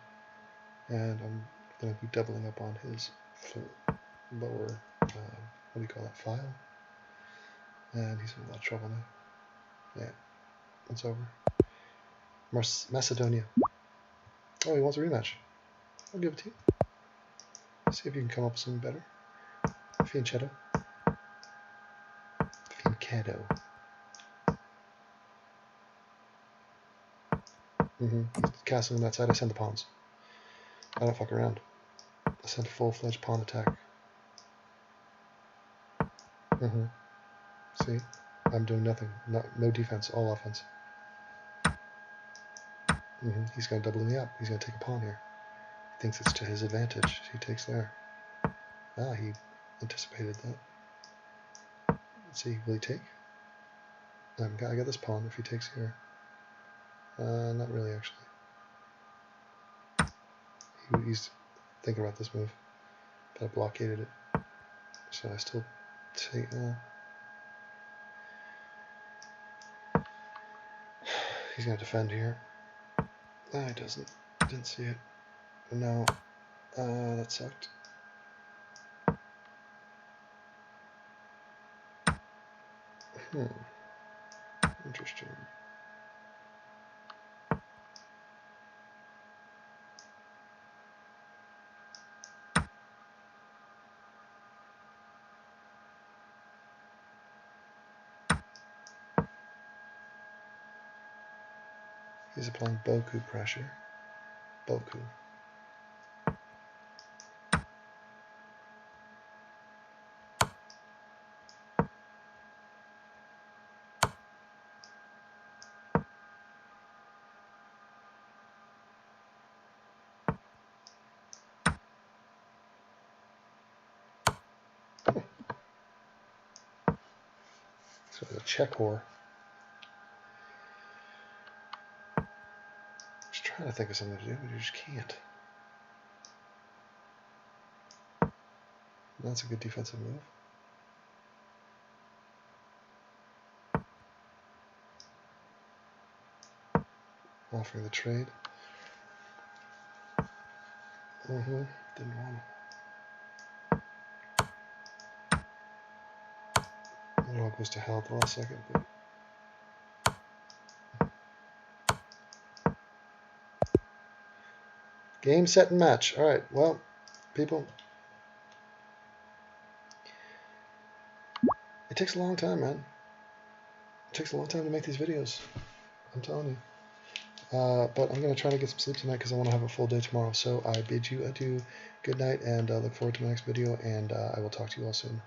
A: And I'm going to be doubling up on his lower, what do you call that, file? And he's in a lot of trouble now. Yeah, it's over. Macedonia. Oh, he wants a rematch. I'll give it to you. See if you can come up with something better. Fianchetto. Fianchetto. Castling on that side, I send the pawns. I don't fuck around. I send a full-fledged pawn attack. See? I'm doing nothing. No defense, all offense. He's going to double me up. He's going to take a pawn here. He thinks it's to his advantage. He takes there. Ah, he anticipated that. Let's see, will he take? I got this pawn if he takes here. Not really, actually. He's thinking about this move, but I blockaded it. So I still take. He's gonna defend here. No, he doesn't. Didn't see it. No. That sucked. Interesting. He's applying Boku pressure. Boku. So the check whore. trying to think of something to do, but you just can't. That's a good defensive move. Offering the trade. Didn't want to. It all goes to hell at the last second. But game, set, and match. All right. Well, people, it takes a long time, man. It takes a long time to make these videos. I'm telling you. But I'm going to try to get some sleep tonight because I want to have a full day tomorrow. So I bid you adieu, good night, and look forward to my next video, and I will talk to you all soon.